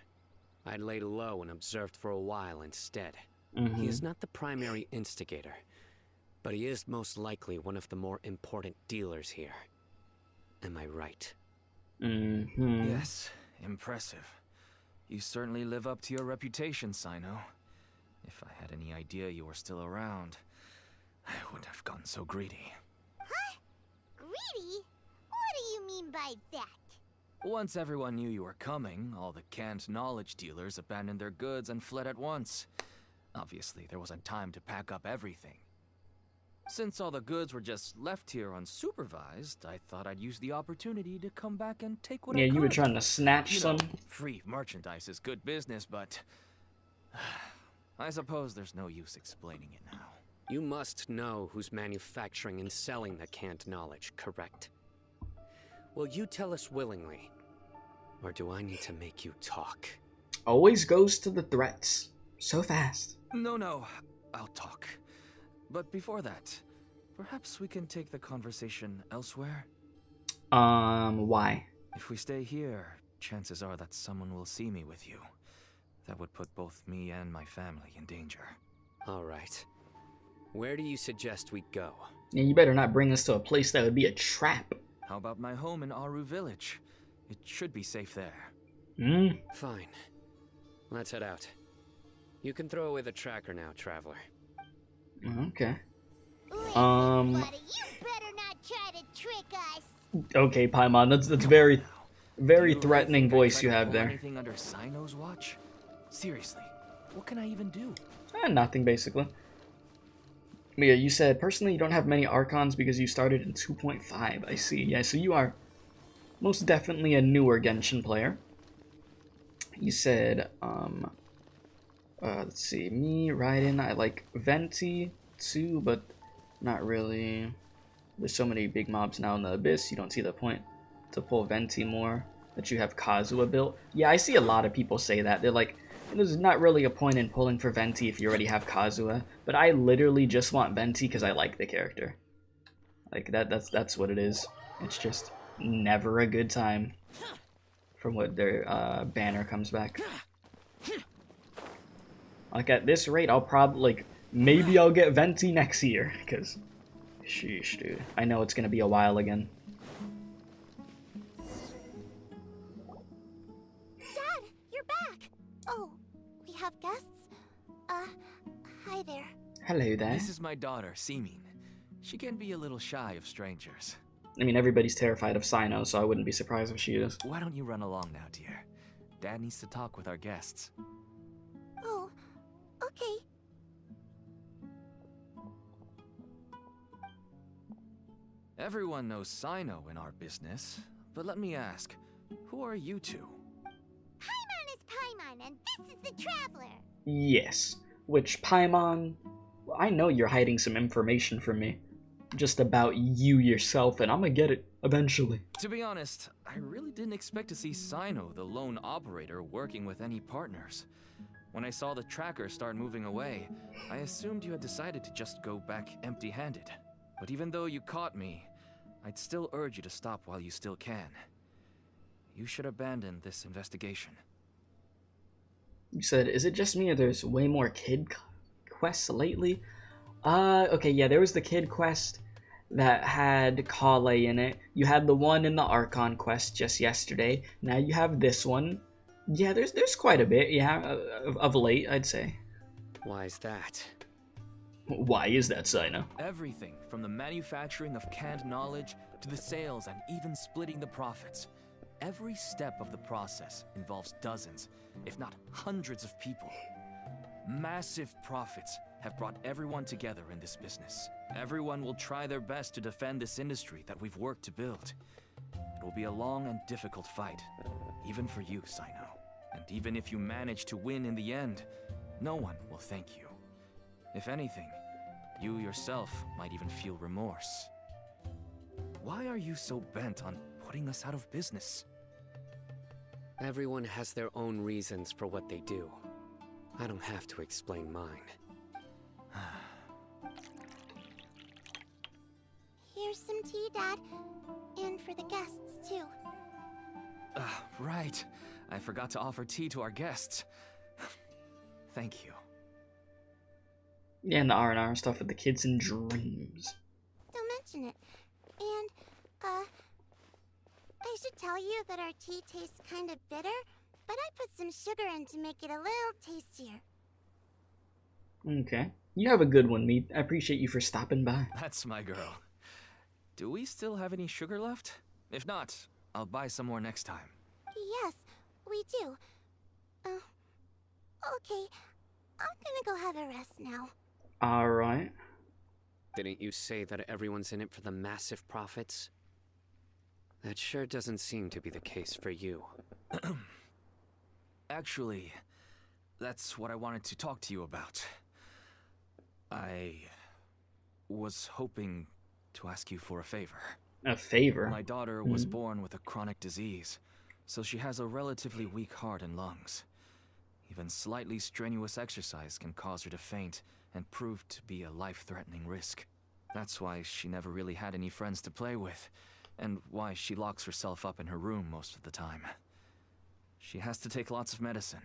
I laid low and observed for a while instead. He is not the primary instigator, but he is most likely one of the more important dealers here. Am I right? Yes, impressive. You certainly live up to your reputation, Cyno. If I had any idea you were still around, I wouldn't have gotten so greedy. Huh? Greedy? What do you mean by that? Once everyone knew you were coming, all the canned knowledge dealers abandoned their goods and fled at once. Obviously, there wasn't time to pack up everything. Since all the goods were just left here unsupervised, I thought I'd use the opportunity to come back and take what I could. Yeah, you were trying to snatch some. Free merchandise is good business, but I suppose there's no use explaining it now. You must know who's manufacturing and selling the canned knowledge, correct? Will you tell us willingly, or do I need to make you talk? Always goes to the threats. So fast. No, I'll talk. But before that, perhaps we can take the conversation elsewhere? Why? If we stay here, chances are that someone will see me with you. That would put both me and my family in danger. All right. Where do you suggest we go? Yeah, you better not bring us to a place that would be a trap. How about my home in Aru Village? It should be safe there. Fine. Let's head out. You can throw away the tracker now, traveler. Okay. Listen, buddy, you better not try to trick us. Okay, Paimon, that's very, very threatening voice you have there. Anything under Cyno's watch? Seriously, what can I even do? Nothing, basically. But yeah, you said, personally, you don't have many Archons because you started in 2.5. I see. Yeah, so you are most definitely a newer Genshin player. You said, let's see, me, Raiden, I like Venti too, but not really. There's so many big mobs now in the Abyss, you don't see the point to pull Venti more, that you have Kazuha built. Yeah, I see a lot of people say that. They're like, there's not really a point in pulling for Venti if you already have Kazuha, but I literally just want Venti because I like the character. Like, that's what it is. It's just never a good time from what their banner comes back. Like, at this rate, I'll probably, like, maybe I'll get Venti next year, because, sheesh, dude. I know it's gonna be a while again. Dad, you're back! Oh, we have guests? Hi there. Hello there. This is my daughter, Simin. She can be a little shy of strangers. I mean, everybody's terrified of Cyno, so I wouldn't be surprised if she is. Why don't you run along now, dear? Dad needs to talk with our guests. Oh, okay. Everyone knows Cyno in our business, but let me ask, who are you two? Paimon is Paimon, and this is the Traveler. Yes. Which, Paimon, I know you're hiding some information from me. Just about you yourself, and I'm gonna get it eventually. To be honest, I really didn't expect to see Cyno, the lone operator, working with any partners. When I saw the tracker start moving away, I assumed you had decided to just go back empty-handed. But even though you caught me, I'd still urge you to stop while you still can. You should abandon this investigation. You said, is it just me or there's way more kid quests lately? Okay, yeah, there was the kid quest that had Kale in it. You had the one in the Archon quest just yesterday. Now you have this one. Yeah, there's quite a bit, yeah, of late, I'd say. Why is that? Why is that, Cyno? Everything from the manufacturing of canned knowledge to the sales and even splitting the profits. Every step of the process involves dozens, if not hundreds of people. Massive profits have brought everyone together in this business. Everyone will try their best to defend this industry that we've worked to build. It will be a long and difficult fight, even for you, Cyno. And even if you manage to win in the end, no one will thank you. If anything, you yourself might even feel remorse. Why are you so bent on putting us out of business? Everyone has their own reasons for what they do. I don't have to explain mine. Here's some tea, Dad. And for the guests, too. Right. I forgot to offer tea to our guests. Thank you. Yeah, and the R&R stuff with the kids and dreams. Don't mention it. And, I should tell you that our tea tastes kind of bitter, but I put some sugar in to make it a little tastier. Okay. You have a good one, Meat. I appreciate you for stopping by. That's my girl. Do we still have any sugar left? If not, I'll buy some more next time. Yes, we do. Okay. I'm gonna go have a rest now. Alright. Didn't you say that everyone's in it for the massive profits? That sure doesn't seem to be the case for you. Actually, that's what I wanted to talk to you about. I was hoping to ask you for a favor. A favor? My daughter was born with a chronic disease, so she has a relatively weak heart and lungs. Even slightly strenuous exercise can cause her to faint and prove to be a life-threatening risk. That's why she never really had any friends to play with, and why she locks herself up in her room most of the time. She has to take lots of medicine,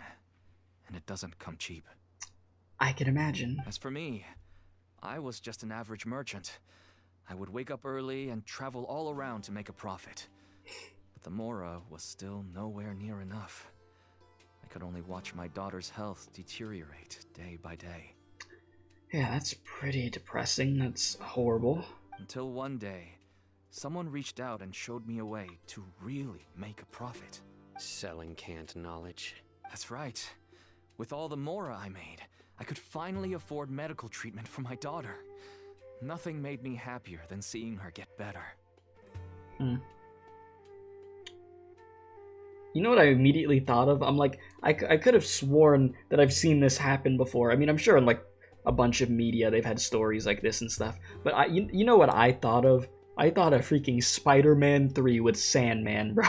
and it doesn't come cheap. I can imagine. As for me, I was just an average merchant. I would wake up early and travel all around to make a profit. But the Mora was still nowhere near enough. I could only watch my daughter's health deteriorate day by day. Yeah, that's pretty depressing. That's horrible. Until one day, someone reached out and showed me a way to really make a profit. Selling canned knowledge. That's right. With all the Mora I made, I could finally afford medical treatment for my daughter. Nothing made me happier than seeing her get better. Hmm. You know what I immediately thought of? I'm like, I could have sworn that I've seen this happen before. I mean, I'm sure in like a bunch of media they've had stories like this and stuff. But you know what I thought of? I thought of freaking Spider-Man 3 with Sandman, bro.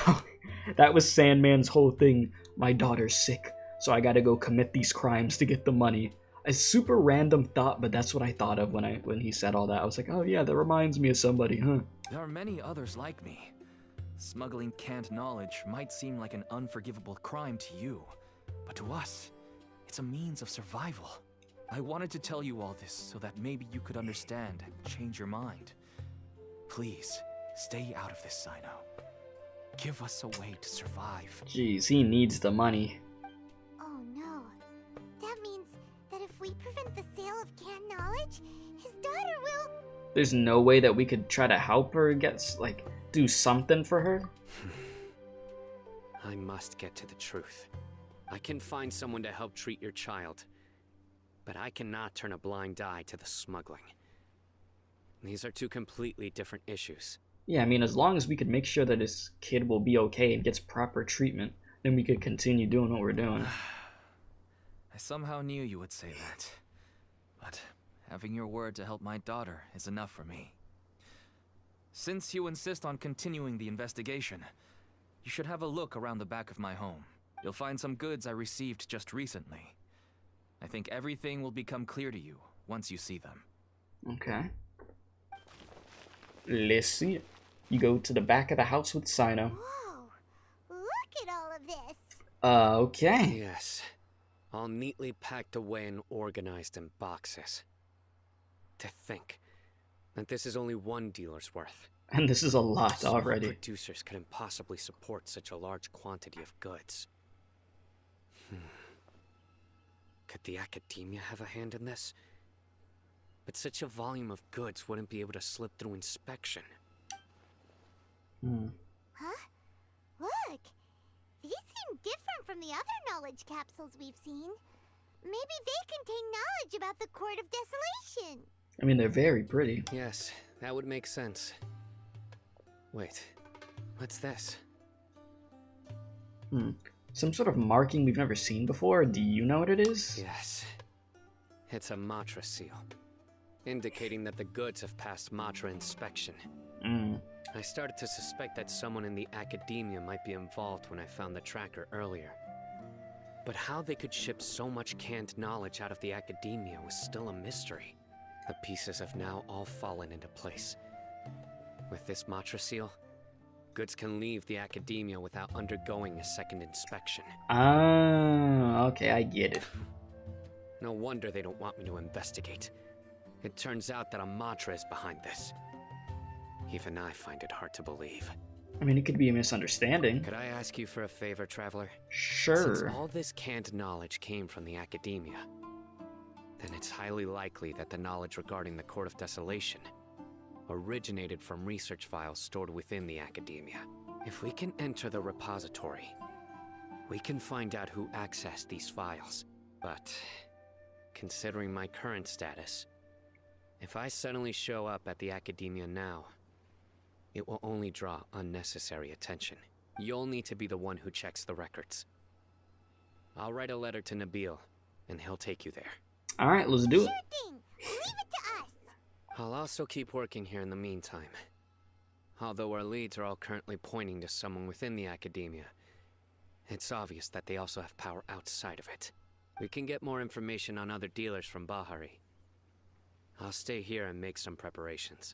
That was Sandman's whole thing. My daughter's sick, so I gotta go commit these crimes to get the money. A super random thought, but that's what I thought of when he said all that. I was like, oh yeah, that reminds me of somebody, huh? There are many others like me. Smuggling canned knowledge might seem like an unforgivable crime to you, but to us, it's a means of survival. I wanted to tell you all this so that maybe you could understand and change your mind. Please, stay out of this, Cyno. Give us a way to survive. Jeez, he needs the money. Oh no. That means that if we prevent the sale of canned knowledge, his daughter will... There's no way that we could try to help her get, like, do something for her? I must get to the truth. I can find someone to help treat your child, but I cannot turn a blind eye to the smuggling. These are two completely different issues. Yeah, I mean, as long as we could make sure that his kid will be okay and gets proper treatment, then we could continue doing what we're doing. I somehow knew you would say that. But having your word to help my daughter is enough for me. Since you insist on continuing the investigation, you should have a look around the back of my home. You'll find some goods I received just recently. I think everything will become clear to you once you see them. Okay. Let's see it. You go to the back of the house with Cyno. Whoa! Look at all of this! Okay. Yes. All neatly packed away and organized in boxes. To think that this is only one dealer's worth. And this is a lot Small already. producers couldn't possibly support such a large quantity of goods. Could the academia have a hand in this? But such a volume of goods wouldn't be able to slip through inspection. Huh? Look! These seem different from the other knowledge capsules we've seen. Maybe they contain knowledge about the Court of Desolation. I mean, they're very pretty. Yes, that would make sense. Wait, what's this? Some sort of marking we've never seen before. Do you know what it is? Yes. It's a Matra seal, indicating that the goods have passed Matra inspection. I started to suspect that someone in the academia might be involved when I found the tracker earlier. But how they could ship so much canned knowledge out of the academia was still a mystery. The pieces have now all fallen into place. With this Matra seal, goods can leave the academia without undergoing a second inspection. Ah, okay, I get it. No wonder they don't want me to investigate. It turns out that a Matra is behind this. Even I find it hard to believe. I mean, it could be a misunderstanding. Could I ask you for a favor, Traveler? Sure. Since all this canned knowledge came from the academia, then it's highly likely that the knowledge regarding the Court of Desolation originated from research files stored within the academia. If we can enter the repository, we can find out who accessed these files. But considering my current status, if I suddenly show up at the academia now, it will only draw unnecessary attention. You'll need to be the one who checks the records. I'll write a letter to Nabil, and he'll take you there. Alright, let's do it. Sure thing! Leave it to us! I'll also keep working here in the meantime. Although our leads are all currently pointing to someone within the academia, it's obvious that they also have power outside of it. We can get more information on other dealers from Bahari. I'll stay here and make some preparations.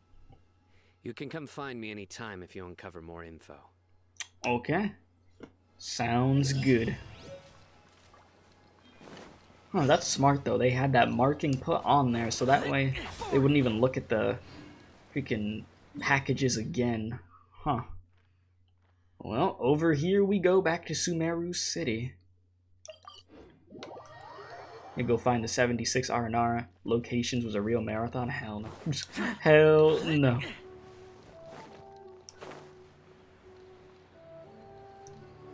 You can come find me anytime if you uncover more info. Okay. Sounds good. Oh, that's smart though. They had that marking put on there so that way they wouldn't even look at the freaking packages again. Huh. Well, over here we go back to Sumeru City. And go find the 76 Aranara locations was a real marathon. Hell no. Hell no.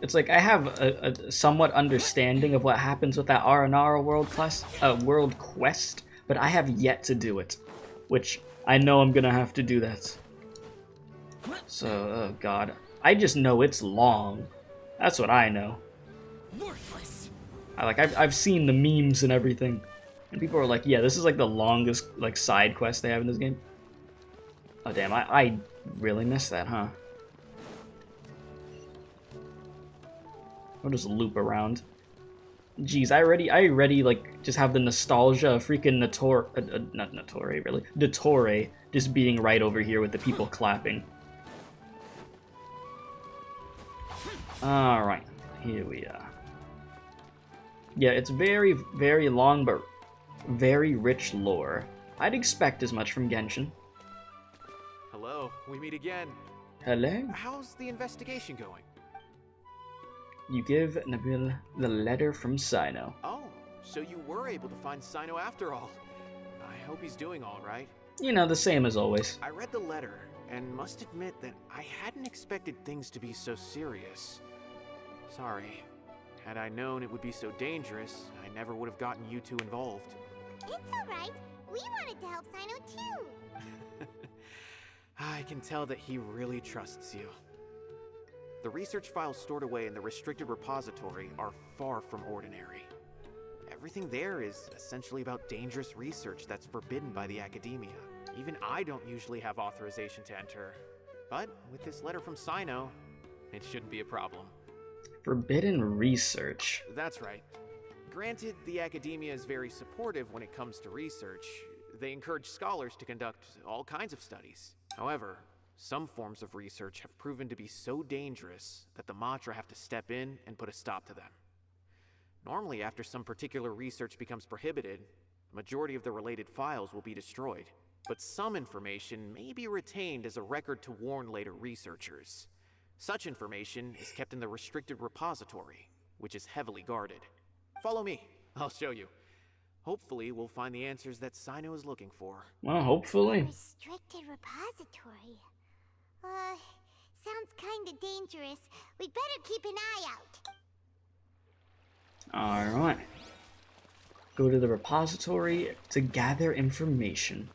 It's like I have a somewhat understanding of what happens with that Aranara world quest, but I have yet to do it. which I know I'm gonna have to do that. So, oh god. I just know it's long. That's what I know. Worthless. I've seen the memes and everything. And people are like, yeah, this is like the longest like side quest they have in this game. Oh damn, I really missed that, huh? I'll just loop around. Jeez, I already like just have the nostalgia of freaking not Nottore, really. Dottore just being right over here with the people clapping. Alright, here we are. Yeah, it's very, very long, but very rich lore. I'd expect as much from Genshin. Hello, we meet again. Hello? How's the investigation going? You give Nabil the letter from Cyno. Oh, so you were able to find Cyno after all. I hope he's doing all right. You know, the same as always. I read the letter, and must admit that I hadn't expected things to be so serious. Sorry. Had I known it would be so dangerous, I never would have gotten you two involved. It's alright. We wanted to help Cyno too. I can tell that he really trusts you. The research files stored away in the restricted repository are far from ordinary. Everything there is essentially about dangerous research that's forbidden by the academia. Even I don't usually have authorization to enter. But with this letter from Cyno, it shouldn't be a problem. Forbidden research. That's right. Granted, the academia is very supportive when it comes to research. They encourage scholars to conduct all kinds of studies. However, some forms of research have proven to be so dangerous that the Matra have to step in and put a stop to them. Normally, after some particular research becomes prohibited, the majority of the related files will be destroyed. But some information may be retained as a record to warn later researchers. Such information is kept in the restricted repository, which is heavily guarded. Follow me, I'll show you. Hopefully, we'll find the answers that Cyno is looking for. Well, hopefully. Restricted repository. Sounds kinda dangerous. We'd better keep an eye out. Alright. Go to the repository to gather information.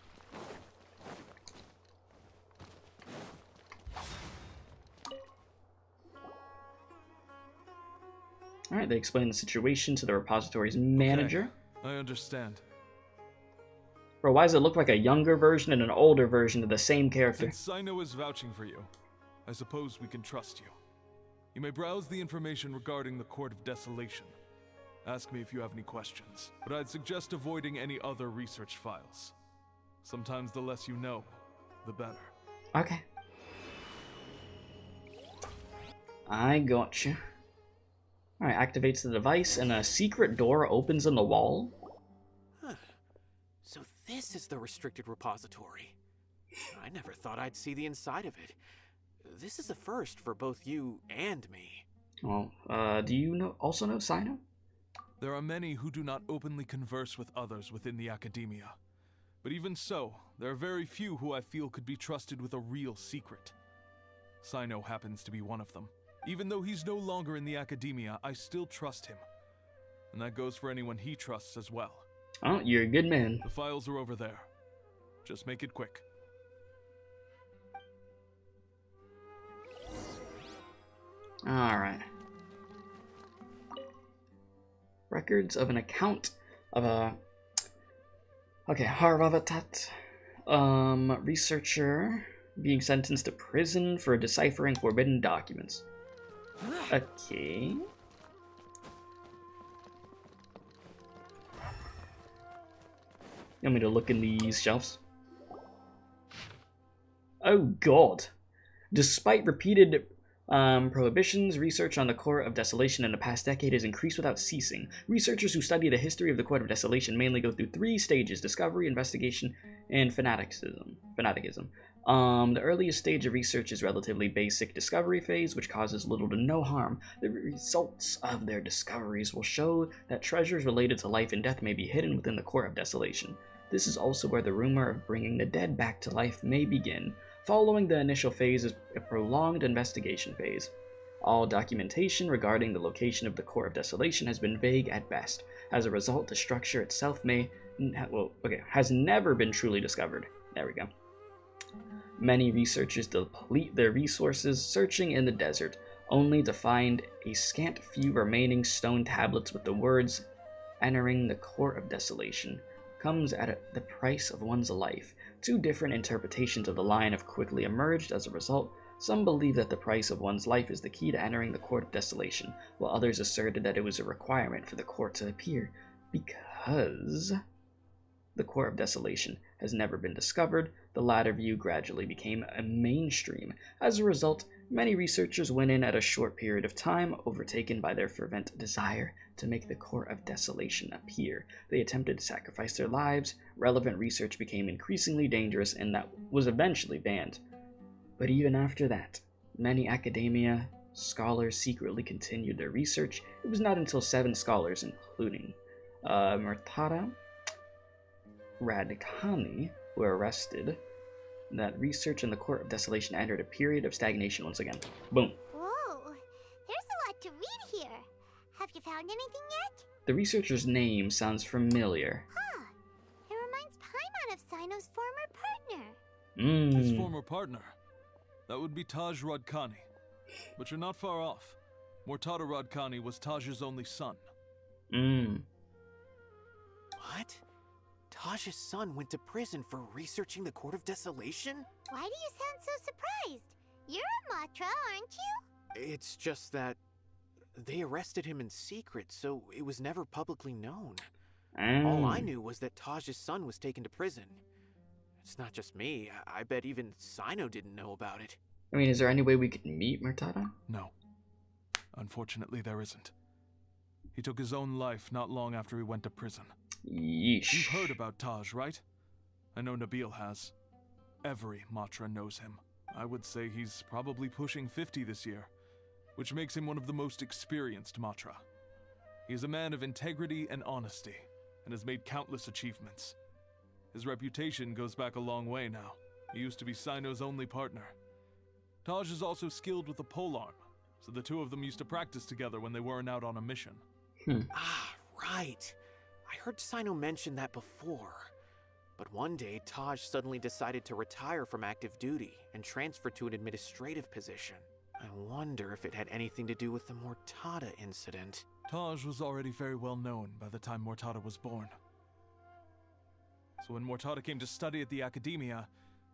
Alright, they explain the situation to the repository's manager. Okay, I understand. Bro, why does it look like a younger version and an older version of the same character? Since Cyno is vouching for you, I suppose we can trust you. You may browse the information regarding the Court of Desolation. Ask me if you have any questions, but I'd suggest avoiding any other research files. Sometimes the less you know, the better. Okay. I gotcha. Alright, activates the device and a secret door opens in the wall. Huh. So this is the restricted repository. I never thought I'd see the inside of it. This is a first for both you and me. Well, do you also know Cyno? There are many who do not openly converse with others within the academia. But even so, there are very few who I feel could be trusted with a real secret. Cyno happens to be one of them. Even though he's no longer in the academia, I still trust him. And that goes for anyone he trusts as well. Oh, you're a good man. The files are over there. Just make it quick. Alright. Records of an account of a... Okay, Harvavatat. Researcher being sentenced to prison for deciphering forbidden documents. Okay. You want me to look in these shelves? Oh god. Despite repeated prohibitions, research on the Court of Desolation in the past decade has increased without ceasing. Researchers who study the history of the Court of Desolation mainly go through 3 stages: discovery, investigation, and fanaticism. The earliest stage of research is relatively basic discovery phase, which causes little to no harm. The results of their discoveries will show that treasures related to life and death may be hidden within the Court of Desolation. This is also where the rumor of bringing the dead back to life may begin. Following the initial phase is a prolonged investigation phase. All documentation regarding the location of the Court of Desolation has been vague at best. As a result, the structure itself has never been truly discovered. There we go. Many researchers deplete their resources searching in the desert, only to find a scant few remaining stone tablets with the words, "Entering the Court of Desolation comes at the price of one's life." Two different interpretations of the line have quickly emerged as a result. Some believe that the price of one's life is the key to entering the Court of Desolation, while others asserted that it was a requirement for the court to appear, because the Court of Desolation has never been discovered. The latter view gradually became a mainstream. As a result, many researchers went in at a short period of time, overtaken by their fervent desire to make the Court of Desolation appear. They attempted to sacrifice their lives. Relevant research became increasingly dangerous, and that was eventually banned. But even after that, many academia scholars secretly continued their research. It was not until 7 scholars, including Murtada Radkani, were arrested, that research in the Court of Desolation entered a period of stagnation once again. Boom. Whoa, there's a lot to read here. Have you found anything yet? The researcher's name sounds familiar. Huh. It reminds Paimon of Cyno's former partner. His former partner? That would be Taj Radkani. But you're not far off. Murtada Radkani was Taj's only son. What? Taj's son went to prison for researching the Court of Desolation? Why do you sound so surprised? You're a Matra, aren't you? It's just that they arrested him in secret, so it was never publicly known. All I knew was that Taj's son was taken to prison. It's not just me. I bet even Cyno didn't know about it. I mean, is there any way we could meet Murtada? No. Unfortunately, there isn't. He took his own life not long after he went to prison. Yeesh. You've heard about Taj, right? I know Nabil has. Every Matra knows him. I would say he's probably pushing 50 this year, which makes him one of the most experienced Matra. He is a man of integrity and honesty, and has made countless achievements. His reputation goes back a long way now. He used to be Cyno's only partner. Taj is also skilled with the polearm, so the two of them used to practice together when they weren't out on a mission. Ah, right. I heard Cyno mention that before. But one day, Taj suddenly decided to retire from active duty and transfer to an administrative position. I wonder if it had anything to do with the Murtada incident. Taj was already very well known by the time Murtada was born. So when Murtada came to study at the Academia,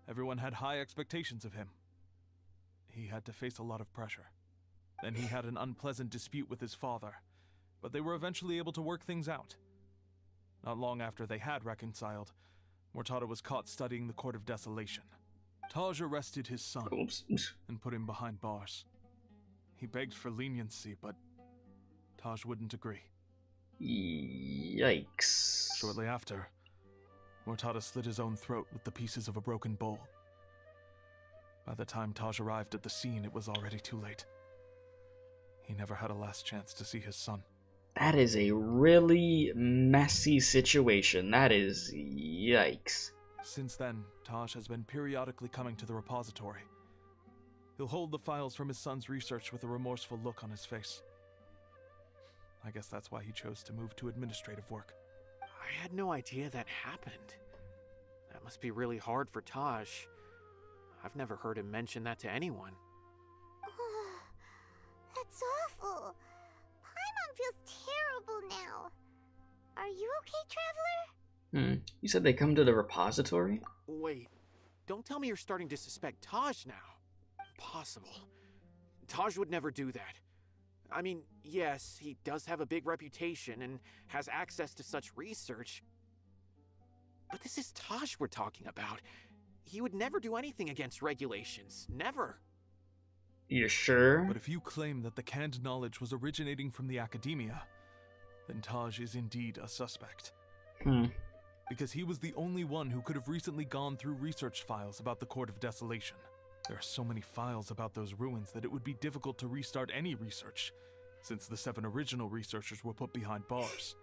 everyone had high expectations of him. He had to face a lot of pressure. Then he had an unpleasant dispute with his father, but they were eventually able to work things out. Not long after they had reconciled, Murtada was caught studying the Court of Desolation. Taj arrested his son and put him behind bars. He begged for leniency, but Taj wouldn't agree. Yikes. Shortly after, Murtada slit his own throat with the pieces of a broken bowl. By the time Taj arrived at the scene, it was already too late. He never had a last chance to see his son. That is a really messy situation. That is yikes. Since then, Taj has been periodically coming to the repository. He'll hold the files from his son's research with a remorseful look on his face. I guess that's why he chose to move to administrative work. I had no idea that happened. That must be really hard for Taj. I've never heard him mention that to anyone. That's awful. Paimon feels terrible now. Are you okay, Traveler? You said they come to the repository? Wait, don't tell me you're starting to suspect Taj now. Impossible. Taj would never do that. I mean, yes, he does have a big reputation and has access to such research. But this is Taj we're talking about. He would never do anything against regulations. Never. You sure? But if you claim that the canned knowledge was originating from the Academia, then Taj is indeed a suspect. Because he was the only one who could have recently gone through research files about the Court of Desolation. There are so many files about those ruins that it would be difficult to restart any research, since the 7 original researchers were put behind bars.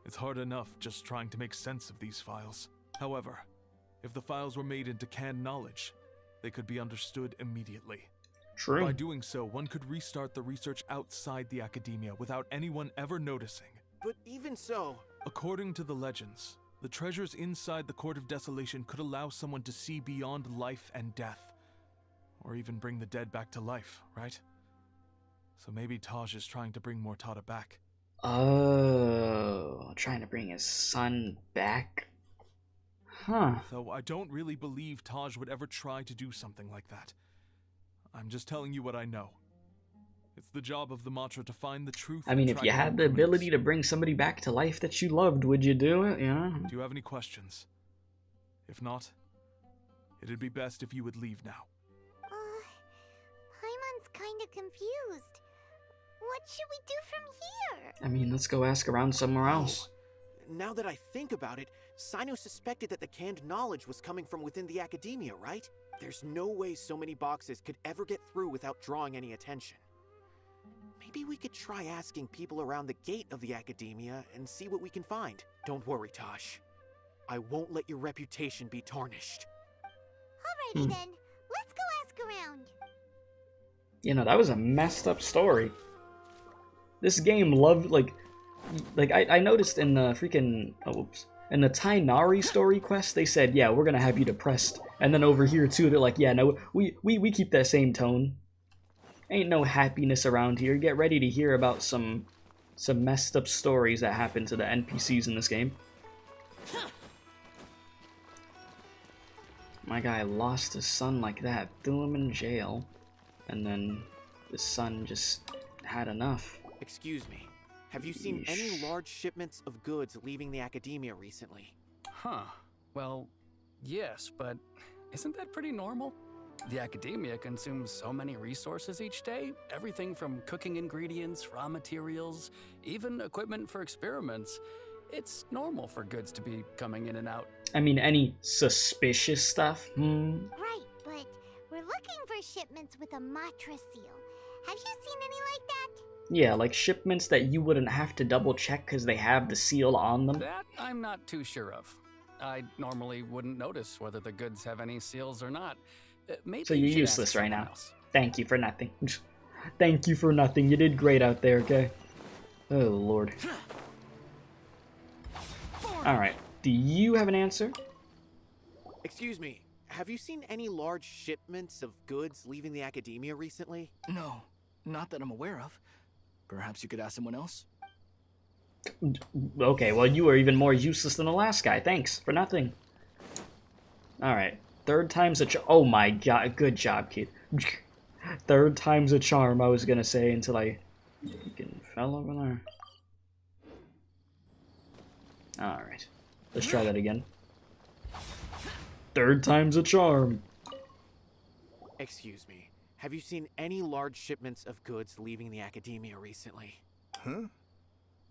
It's hard enough just trying to make sense of these files. However, if the files were made into canned knowledge, they could be understood immediately. True. By doing so, one could restart the research outside the Academia without anyone ever noticing. But even so... According to the legends, The treasures inside the Court of Desolation could allow someone to see beyond life and death. Or even bring the dead back to life, right? So maybe Taj is trying to bring Mortada back. Oh, trying to bring his son back? Huh. Though I don't really believe Taj would ever try to do something like that. I'm just telling you what I know. It's the job of the Matra to find the truth. I mean, if you had the ability to bring somebody back to life that you loved, would you do it? Yeah. Do you have any questions? If not, it'd be best if you would leave now. Paimon's kinda confused. What should we do from here? I mean, let's go ask around somewhere else. Now that I think about it, Cyno suspected that the canned knowledge was coming from within the academia, right? There's no way so many boxes could ever get through without drawing any attention. Maybe we could try asking people around the gate of the academia and see what we can find. Don't worry, Tosh. I won't let your reputation be tarnished. Alrighty then, let's go ask around. You know, that was a messed up story. This game loved, like I noticed in the freaking, in the Tainari story quest, they said, yeah, we're gonna have you depressed. And then over here too, they're like, yeah, no, we keep that same tone. Ain't no happiness around here. Get ready to hear about some messed up stories that happen to the NPCs in this game. My guy lost his son like that, threw him in jail, and then his son just had enough. Excuse me. Have you seen any large shipments of goods leaving the academia recently? Huh. Well, yes, but isn't that pretty normal? The academia consumes so many resources each day. Everything from cooking ingredients, raw materials, even equipment for experiments. It's normal for goods to be coming in and out. I mean, any suspicious stuff? Right, but we're looking for shipments with a Matra seal. Have you seen any like that? Yeah, like shipments that you wouldn't have to double check because they have the seal on them. That I'm not too sure of. I normally wouldn't notice whether the goods have any seals or not. Maybe so you're useless right now. Thank you for nothing. Thank you for nothing. You did great out there, okay? Oh, Lord. Alright, do you have an answer? Excuse me, have you seen any large shipments of goods leaving the academia recently? No, not that I'm aware of. Perhaps you could ask someone else? Okay, well, you are even more useless than the last guy. Thanks for nothing. Alright, third time's a charm. Oh my god, good job, kid. Third time's a charm, I was gonna say, until I freaking fell over there. Alright, let's try that again. Third time's a charm. Excuse me, have you seen any large shipments of goods leaving the academia recently? Huh?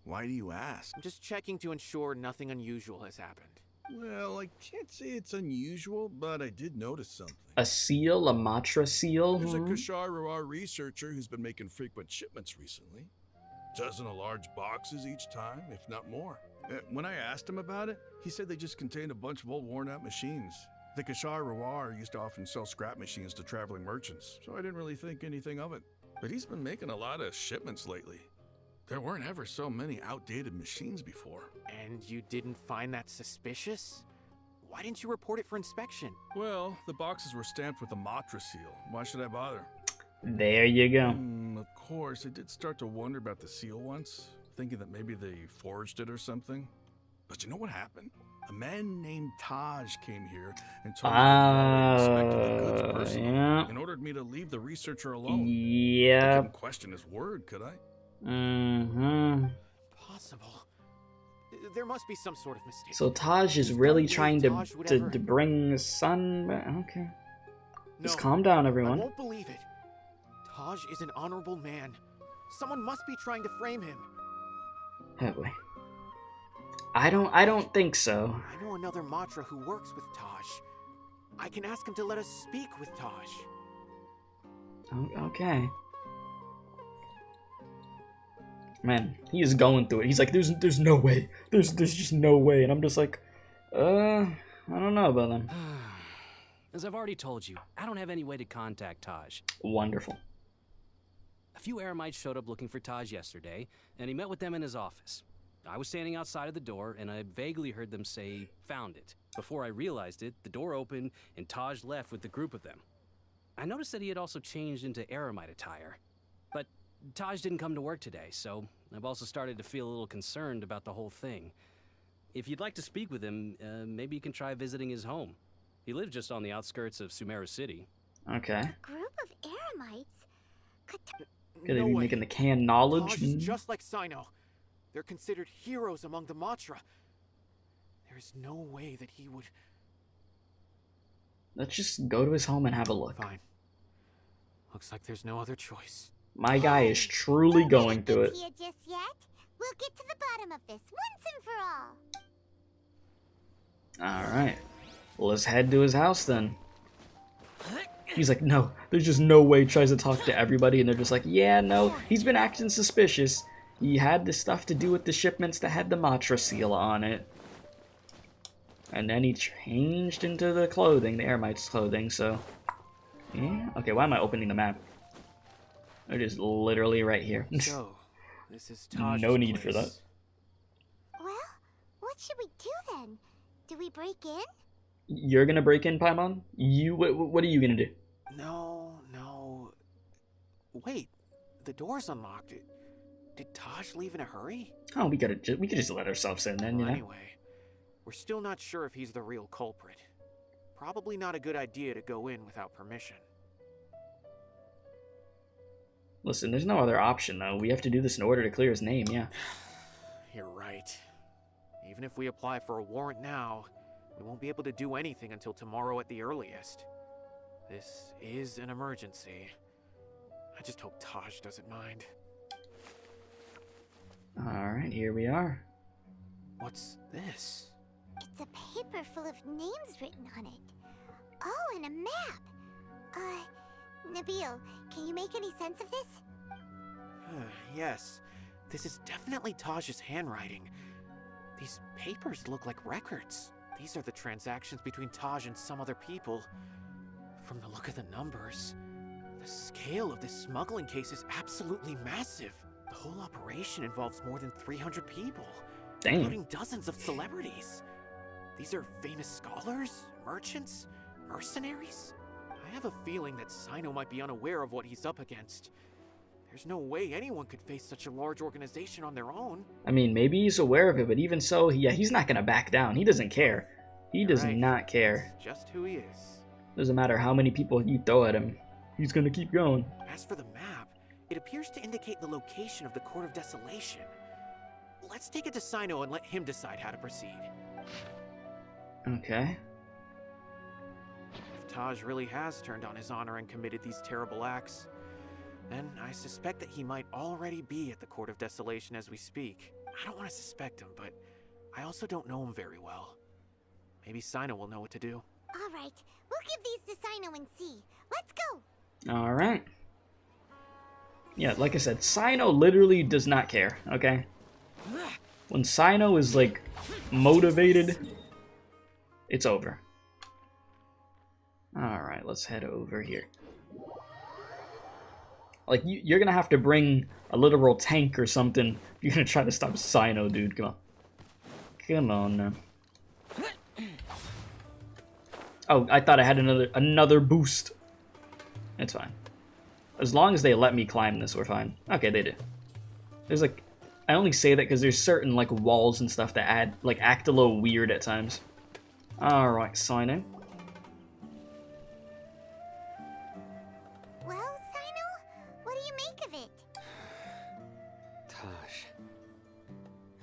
Why do you ask? I'm just checking to ensure nothing unusual has happened. Well, I can't say it's unusual, but I did notice something. A seal? A Matra seal? There's a Kashar researcher who's been making frequent shipments recently. Dozen of large boxes each time, if not more. When I asked him about it, he said they just contained a bunch of old worn-out machines. The Kashar used to often sell scrap machines to traveling merchants, so I didn't really think anything of it. But he's been making a lot of shipments lately. There weren't ever so many outdated machines before. And you didn't find that suspicious? Why didn't you report it for inspection? Well, the boxes were stamped with a Matra seal. Why should I bother? There you go. Of course, I did start to wonder about the seal once, thinking that maybe they forged it or something. But you know what happened? A man named Taj came here and told me that he inspected the goods personally and ordered me to leave the researcher alone. Yeah. I couldn't question his word, could I? Possible. There must be some sort of mistake. So Taj is really trying to bring his son back? Okay. No, just calm down, everyone. I won't believe it. Taj is an honorable man. Someone must be trying to frame him. Oh boy. I don't think so. I know another Matra who works with Taj. I can ask him to let us speak with Taj. Okay. Man, he is going through it. He's like, there's no way. There's just no way. And I'm just like, I don't know about them. As I've already told you, I don't have any way to contact Taj. Wonderful. A few Eremites showed up looking for Taj yesterday, and he met with them in his office. I was standing outside of the door, and I vaguely heard them say, "Found it." Before I realized it, the door opened, and Taj left with the group of them. I noticed that he had also changed into Eremite attire. But Taj didn't come to work today, so I've also started to feel a little concerned about the whole thing. If you'd like to speak with him, maybe you can try visiting his home. He lives just on the outskirts of Sumeru City. Okay. A group of Eremites? Could they be making the canned knowledge? Taj is just like Cyno. They're considered heroes among the Matra. There is no way that he would... Let's just go to his home and have a look. Fine. Looks like there's no other choice. My guy is truly going through it. Here just yet. We'll get to the bottom of this once and for all. Alright. Well, let's head to his house then. He's like, no, there's just no way. He tries to talk to everybody, and they're just like, yeah, no, he's been acting suspicious. He had the stuff to do with the shipments that had the Matra seal on it. And then he changed into the clothing, the Eremite's clothing, so... Yeah, okay, why am I opening the map? It is literally right here. So, this is Taj's no need place. for that. Well, what should we do then? Do we break in? You're gonna break in, Paimon? What are you gonna do? No. Wait, the door's unlocked. Did Taj leave in a hurry? Oh, we could just let ourselves in then, Well, you know? anyway, we're still not sure if he's the real culprit. Probably not a good idea to go in without permission. Listen, there's no other option, though. We have to do this in order to clear his name, yeah. You're right. Even if we apply for a warrant now, we won't be able to do anything until tomorrow at the earliest. This is an emergency. I just hope Taj doesn't mind. Alright, here we are. What's this? It's a paper full of names written on it. Oh, and a map. Nabil, can you make any sense of this? Yes, this is definitely Taj's handwriting. These papers look like records. These are the transactions between Taj and some other people. From the look of the numbers, the scale of this smuggling case is absolutely massive. The whole operation involves more than 300 people, Dang. including dozens of celebrities. These are famous scholars, merchants, mercenaries. I have a feeling that Cyno might be unaware of what he's up against. There's no way anyone could face such a large organization on their own. I mean, maybe he's aware of it, but even so, yeah, he's not gonna back down. He doesn't care. He does not care. That's just who he is. Doesn't matter how many people you throw at him. He's gonna keep going. As for the map, it appears to indicate the location of the Court of Desolation. Let's take it to Cyno and let him decide how to proceed. Okay. If Taj really has turned on his honor and committed these terrible acts, then I suspect that he might already be at the Court of Desolation as we speak. I don't want to suspect him, but I also don't know him very well. Maybe Cyno will know what to do. All right, we'll give these to Cyno and see. Let's go. Alright. Yeah, like I said, Cyno literally does not care, okay? When Cyno is, like, motivated, it's over. Alright, let's head over here. Like, you're gonna have to bring a literal tank or something. You're gonna try to stop Cyno, dude. Come on. Come on now. Oh, I thought I had another boost. It's fine. As long as they let me climb this, we're fine. Okay, they did. There's like... I only say that because there's certain like walls and stuff that act a little weird at times. Alright, Cyno. Well, Cyno, what do you make of it? Taj.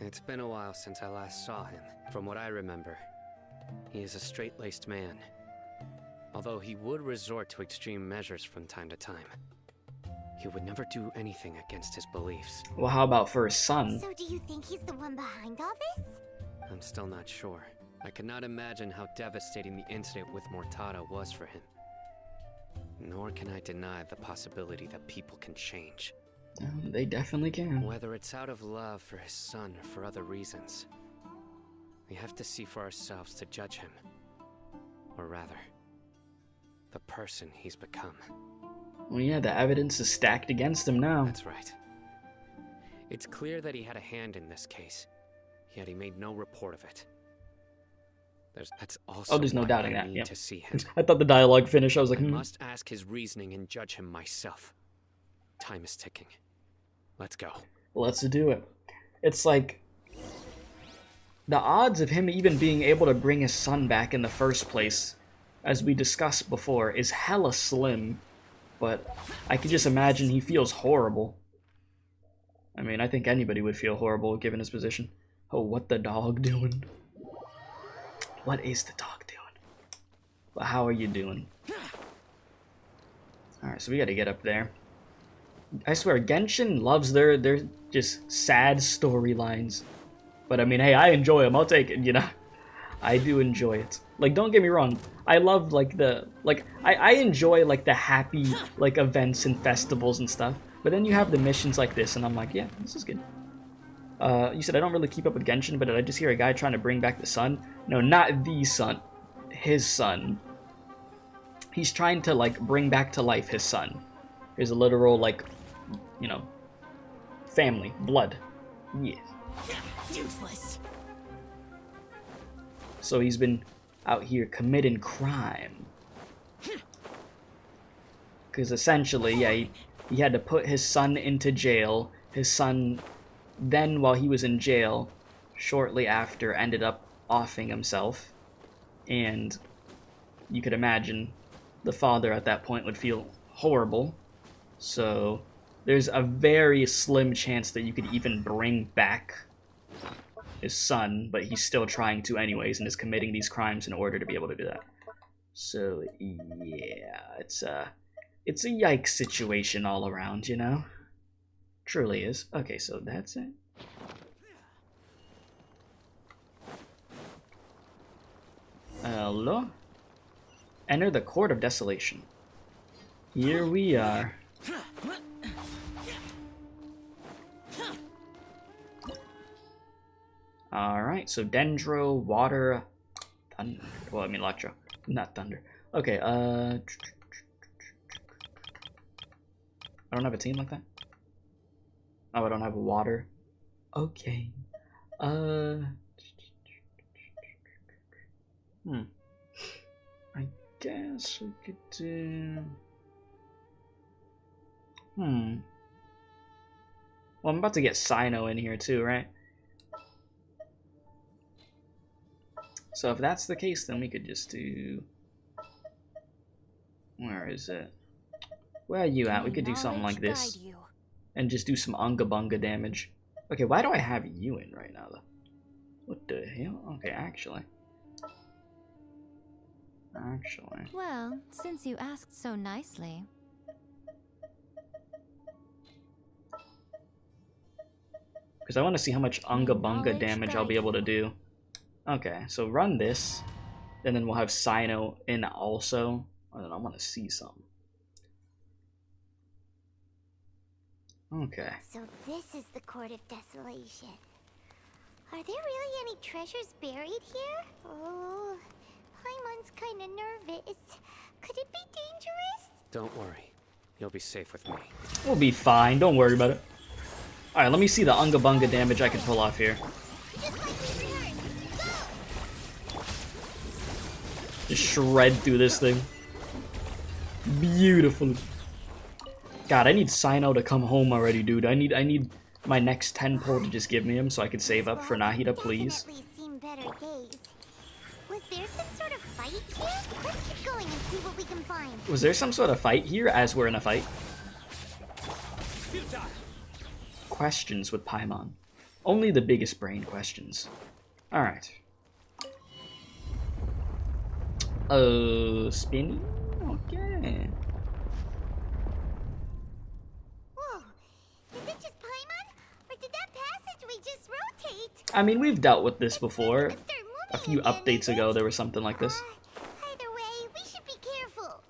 It's been a while since I last saw him. From what I remember, he is a straight-laced man. Although he would resort to extreme measures from time to time. He would never do anything against his beliefs. Well, how about for his son? So do you think he's the one behind all this? I'm still not sure. I cannot imagine how devastating the incident with Mortada was for him. Nor can I deny the possibility that people can change. They definitely can. Whether it's out of love for his son or for other reasons, we have to see for ourselves to judge him. Or rather, the person he's become. Well, yeah, the evidence is stacked against him now. That's right. It's clear that he had a hand in this case. yet he made no report of it. That's Oh, there's no why doubting I that. need Yeah. to see him. I thought the dialogue finished. I was like, I must ask his reasoning and judge him myself. Time is ticking. Let's go. Let's do it. It's like the odds of him even being able to bring his son back in the first place, as we discussed before, is hella slim. But I can just imagine he feels horrible. I mean, I think anybody would feel horrible given his position. Oh, what the dog doing? What is the dog doing? Well, how are you doing? Alright, so we gotta get up there. I swear, Genshin loves their just sad storylines. But I mean, hey, I enjoy them. I'll take it, you know? I do enjoy it. Like, don't get me wrong. I love, like, I enjoy, like, the happy, like, events and festivals and stuff. But then you have the missions like this, and I'm like, yeah, this is good. You said I don't really keep up with Genshin, but did I just hear a guy trying to bring back the son? No, not the son. His son. He's trying to, like, bring back to life his son. His literal, like, you know, family, blood. Yeah. Useless. So he's been out here committing crime. Because essentially, yeah, he had to put his son into jail. His son, then while he was in jail, shortly after, ended up offing himself. And you could imagine the father at that point would feel horrible. So there's a very slim chance that you could even bring back his son, but he's still trying to anyways and is committing these crimes in order to be able to do that. So yeah, it's a yikes situation all around, you know? Truly is. Okay, so that's it. Hello? Enter the Court of Desolation. Here we are. Alright, so Dendro, Water, Thunder. Well, I mean Electro, not Thunder. Okay, I don't have a team like that? Oh, I don't have Water. Okay. I guess we could do... Well, I'm about to get Cyno in here too, right? So if that's the case, then we could just do... Where is it? Where are you at? We could do something like this. And just do some Unga Bunga damage. Okay, why do I have you in right now, though? What the hell? Okay, actually. Well, since you asked so nicely. Because I want to see how much Unga Bunga damage I'll be able to do. Okay, so run this. And then we'll have Cyno in also. And then I want to see some. Okay. So this is the Court of Desolation. Are there really any treasures buried here? Oh, Paimon's kinda nervous. Could it be dangerous? Don't worry. You'll be safe with me. We'll be fine. Don't worry about it. Alright, let me see the Unga Bunga damage I can pull off here. Just shred through this thing. Beautiful. God, I need Cyno to come home already, dude. I need my next 10 pull to just give me him so I can save up for Nahida, please. Was there some sort of fight here? Let's keep going and see what we can find. Was there some sort of fight here as we're in a fight? Questions with Paimon. Only the biggest brain questions. Alright. Spinny? Okay. Whoa, is it just Paimon? Or did that passageway just rotate? I mean, we've dealt with this before. A few updates ago, there was something like this. Either way, we should be careful.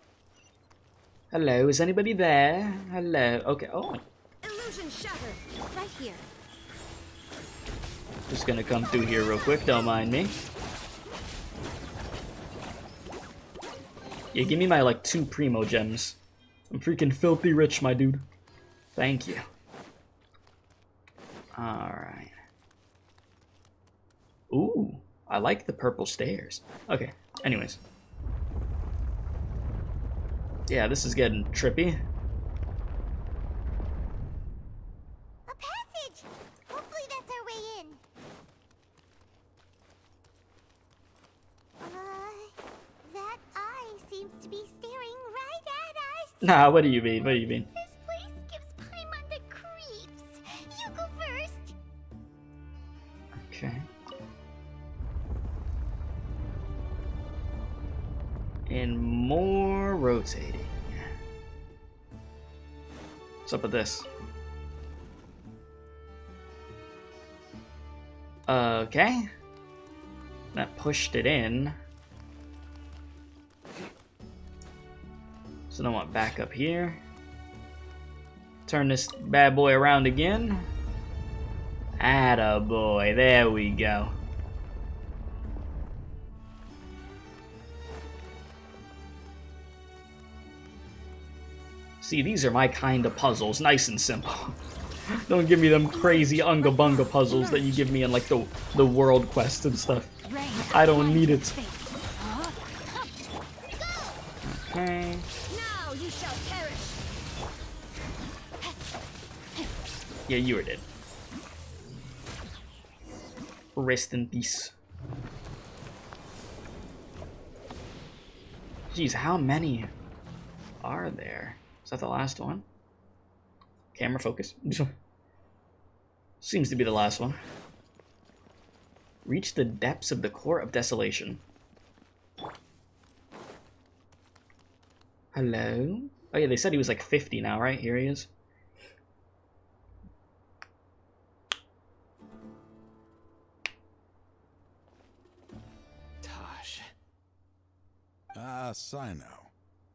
Hello, is anybody there? Hello. Okay, oh. Illusion shattered. Right here. Just gonna come through here real quick, don't mind me. Yeah, give me my, like, 2 Primo Gems. I'm freaking filthy rich, my dude. Thank you. Alright. Ooh, I like the purple stairs. Okay, anyways. Yeah, this is getting trippy. A passage! Hopefully that's our way in. That eye seems to be staring right at us. Nah, what do you mean? What do you mean? This place gives Paimon the creeps. You go first. Okay. And more rotating. What's up with this? Okay. That pushed it in. So now I want back up here. Turn this bad boy around again. Attaboy, there we go. See, these are my kind of puzzles, nice and simple. Don't give me them crazy unga bunga puzzles that you give me in like the world quest and stuff. I don't need it. Okay. Now you shall perish. Yeah, you were dead. Rest in peace. Jeez, how many are there? Is that the last one? Camera focus. Seems to be the last one. Reach the depths of the core of desolation. Hello? Oh yeah, they said he was like 50 now, right? Here he is. Taj. Ah, Cyno.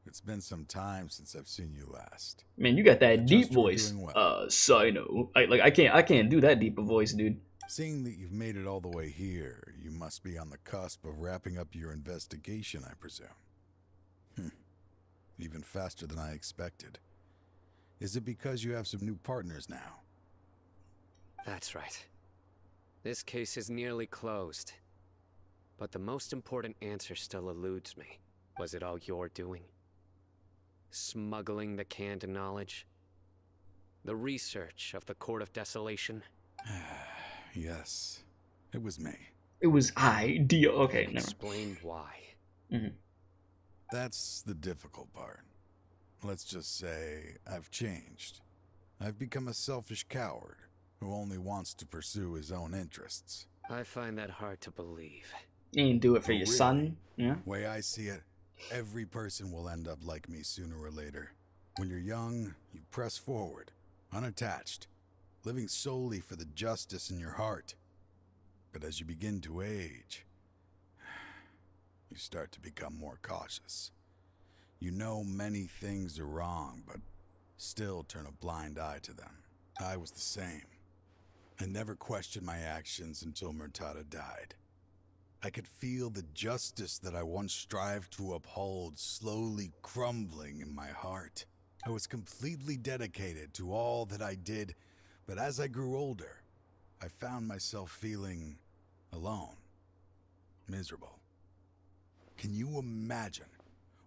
It's been some time since I've seen you last. Man, you got that I deep trust you're voice. doing well. Cyno. I can't do that deep a voice, dude. Seeing that you've made it all the way here, you must be on the cusp of wrapping up your investigation, I presume. Even faster than I expected. Is it because you have some new partners now? That's right. This case is nearly closed. But the most important answer still eludes me. Was it all your doing? Smuggling the canned knowledge? The research of the Court of Desolation? Yes, it was me. It was okay, never. Explain why. That's the difficult part. Let's just say I've changed. I've become a selfish coward who only wants to pursue his own interests. I find that hard to believe. You ain't do it for your son, yeah? Way I see it, every person will end up like me sooner or later. When you're young, you press forward, unattached, living solely for the justice in your heart. But as you begin to age, you start to become more cautious. You know many things are wrong, but still turn a blind eye to them. I was the same. I never questioned my actions until Murtada died. I could feel the justice that I once strived to uphold slowly crumbling in my heart. I was completely dedicated to all that I did, but as I grew older, I found myself feeling alone, miserable. Can you imagine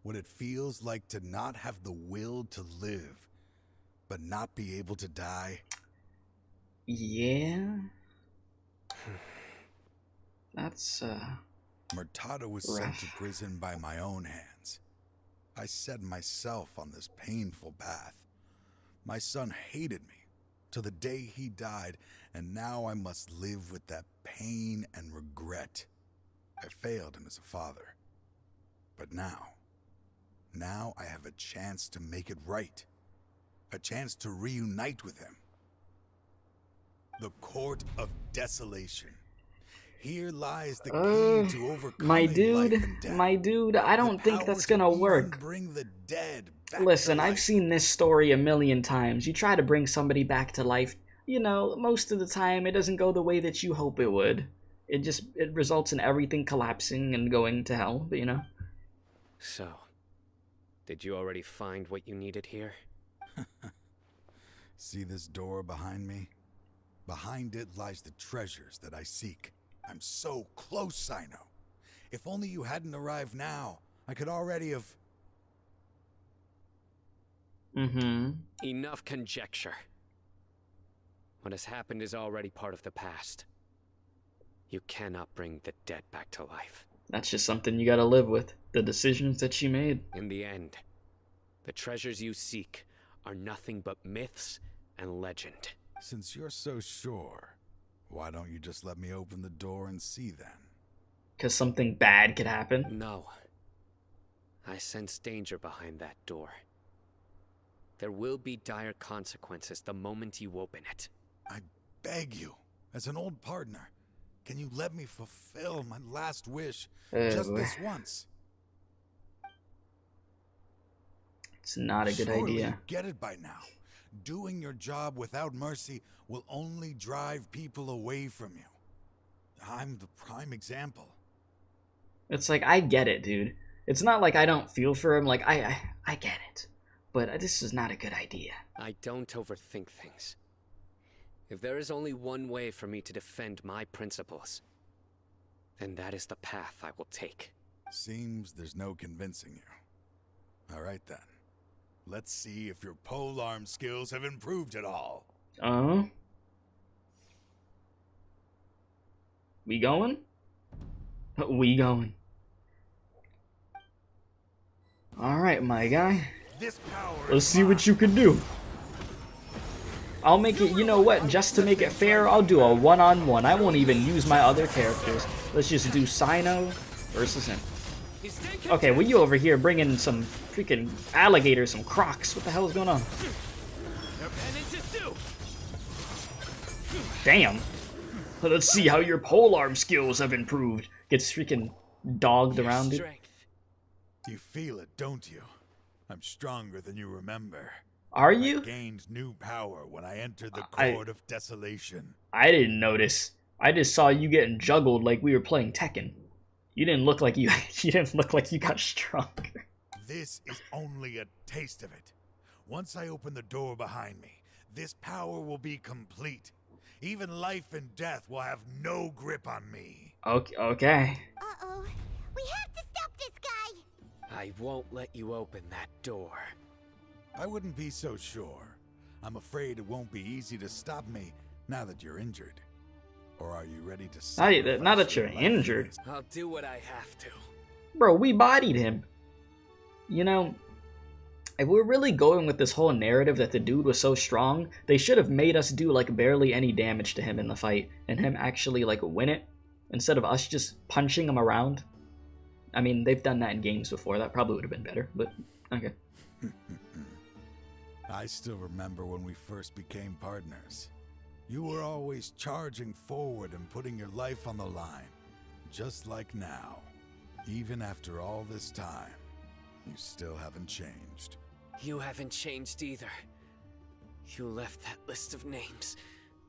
what it feels like to not have the will to live, but not be able to die? Yeah. That's, Murtada was rough. sent to prison by my own hands. I set myself on this painful path. My son hated me till the day he died, and now I must live with that pain and regret. I failed him as a father. But now I have a chance to make it right. A chance to reunite with him. The Court of Desolation. Here lies the key to overcoming my dude, I don't think that's gonna work. Bring the dead back Listen, to life. I've seen this story a million times. You try to bring somebody back to life, you know, most of the time it doesn't go the way that you hope it would. It results in everything collapsing and going to hell, but you know. So, did you already find what you needed here? See this door behind me? Behind it lies the treasures that I seek. I'm so close, Cyno. If only you hadn't arrived now, I could already have... Enough conjecture. What has happened is already part of the past. You cannot bring the dead back to life. That's just something you gotta live with. The decisions that she made. In the end, the treasures you seek are nothing but myths and legend. Since you're so sure, why don't you just let me open the door and see then? Because something bad could happen? No. I sense danger behind that door. There will be dire consequences the moment you open it. I beg you, as an old partner, can you let me fulfill my last wish just this once? It's not a good idea. You get it by now. Doing your job without mercy will only drive people away from you. I'm the prime example. It's like, I get it, dude. It's not like I don't feel for him. Like, I get it. But this is not a good idea. I don't overthink things. If there is only one way for me to defend my principles, then that is the path I will take. Seems there's no convincing you. All right then. Let's see if your polearm skills have improved at all. We going? We going. Alright, my guy. Let's see what you can do. I'll make it, you know what, just to make it fair, I'll do a one-on-one. I won't even use my other characters. Let's just do Cyno versus him. Okay, well, you over here bringing some freaking alligators, some crocs. What the hell is going on? Damn. Let's see how your polearm skills have improved. Gets freaking dogged around it. You feel it, don't you? I'm stronger than you remember. Are you? I gained new power when I entered the Court of Desolation. I didn't notice. I just saw you getting juggled like we were playing Tekken. You didn't look like you didn't look like you got stronger. This is only a taste of it. Once I open the door behind me, this power will be complete. Even life and death will have no grip on me. Okay. Uh-oh. We have to stop this guy. I won't let you open that door. I wouldn't be so sure. I'm afraid it won't be easy to stop me now that you're injured. Or are you ready to not that you're injured. I'll do what I have to. Bro, we bodied him. You know, if we're really going with this whole narrative that the dude was so strong, they should have made us do like barely any damage to him in the fight and him actually like win it instead of us just punching him around. I mean, they've done that in games before. That probably would have been better, but okay. I still remember when we first became partners. You were always charging forward and putting your life on the line, just like now. Even after all this time, you still haven't changed. You haven't changed either. You left that list of names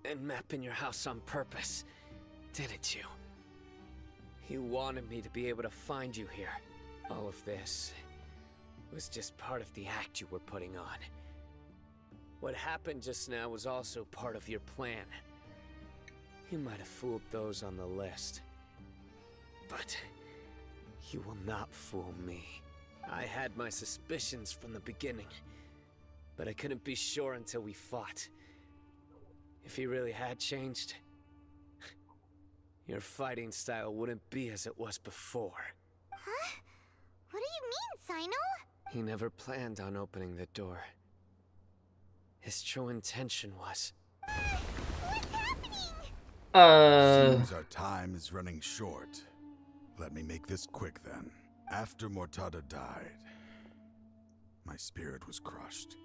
and map in your house on purpose, didn't you? You wanted me to be able to find you here. All of this was just part of the act you were putting on. What happened just now was also part of your plan. You might have fooled those on the list, but you will not fool me. I had my suspicions from the beginning, but I couldn't be sure until we fought. If he really had changed, your fighting style wouldn't be as it was before. Huh? What do you mean, Cyno? He never planned on opening the door. His true intention was... What's happening? Seems our time is running short. Let me make this quick then. After Mortada died, my spirit was crushed.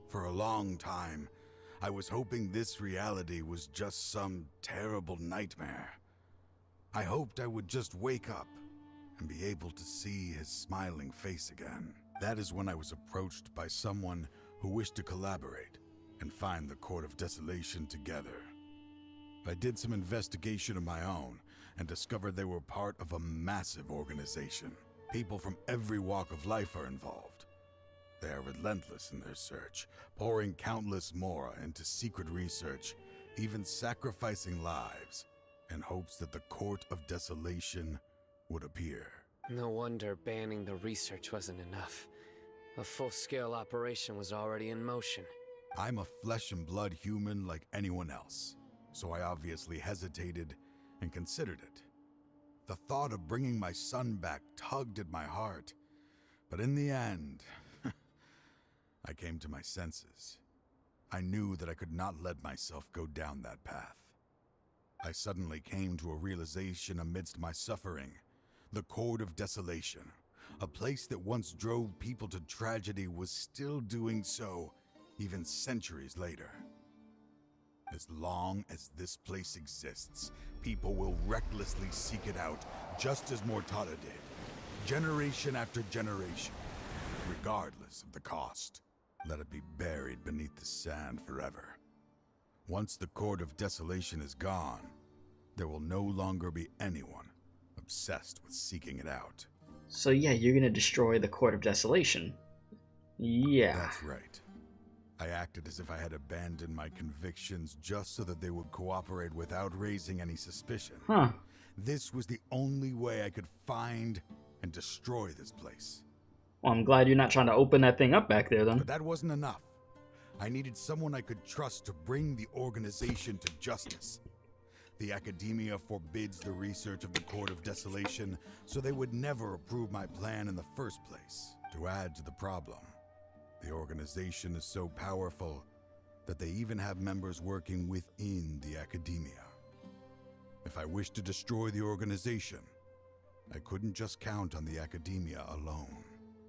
For a long time, I was hoping this reality was just some terrible nightmare. I hoped I would just wake up and be able to see his smiling face again. That is when I was approached by someone who wished to collaborate and find the Court of Desolation together. I did some investigation of my own and discovered they were part of a massive organization. People from every walk of life are involved. They are relentless in their search, pouring countless mora into secret research, even sacrificing lives. in hopes that the Court of Desolation would appear. No wonder banning the research wasn't enough. A full-scale operation was already in motion. I'm a flesh and blood human like anyone else, so I obviously hesitated and considered it. The thought of bringing my son back tugged at my heart, but in the end, I came to my senses. I knew that I could not let myself go down that path. I suddenly came to a realization amidst my suffering. The Court of Desolation, a place that once drove people to tragedy, was still doing so, even centuries later. As long as this place exists, people will recklessly seek it out, just as Mortada did, generation after generation, regardless of the cost. Let it be buried beneath the sand forever. Once the Court of Desolation is gone, there will no longer be anyone obsessed with seeking it out. So yeah, you're gonna destroy the Court of Desolation. Yeah. That's right. I acted as if I had abandoned my convictions just so that they would cooperate without raising any suspicion. Huh. This was the only way I could find and destroy this place. Well, I'm glad you're not trying to open that thing up back there, then. But that wasn't enough. I needed someone I could trust to bring the organization to justice. The academia forbids the research of the Court of Desolation, so they would never approve my plan in the first place. To add to the problem, the organization is so powerful that they even have members working within the academia. If I wished to destroy the organization, I couldn't just count on the academia alone.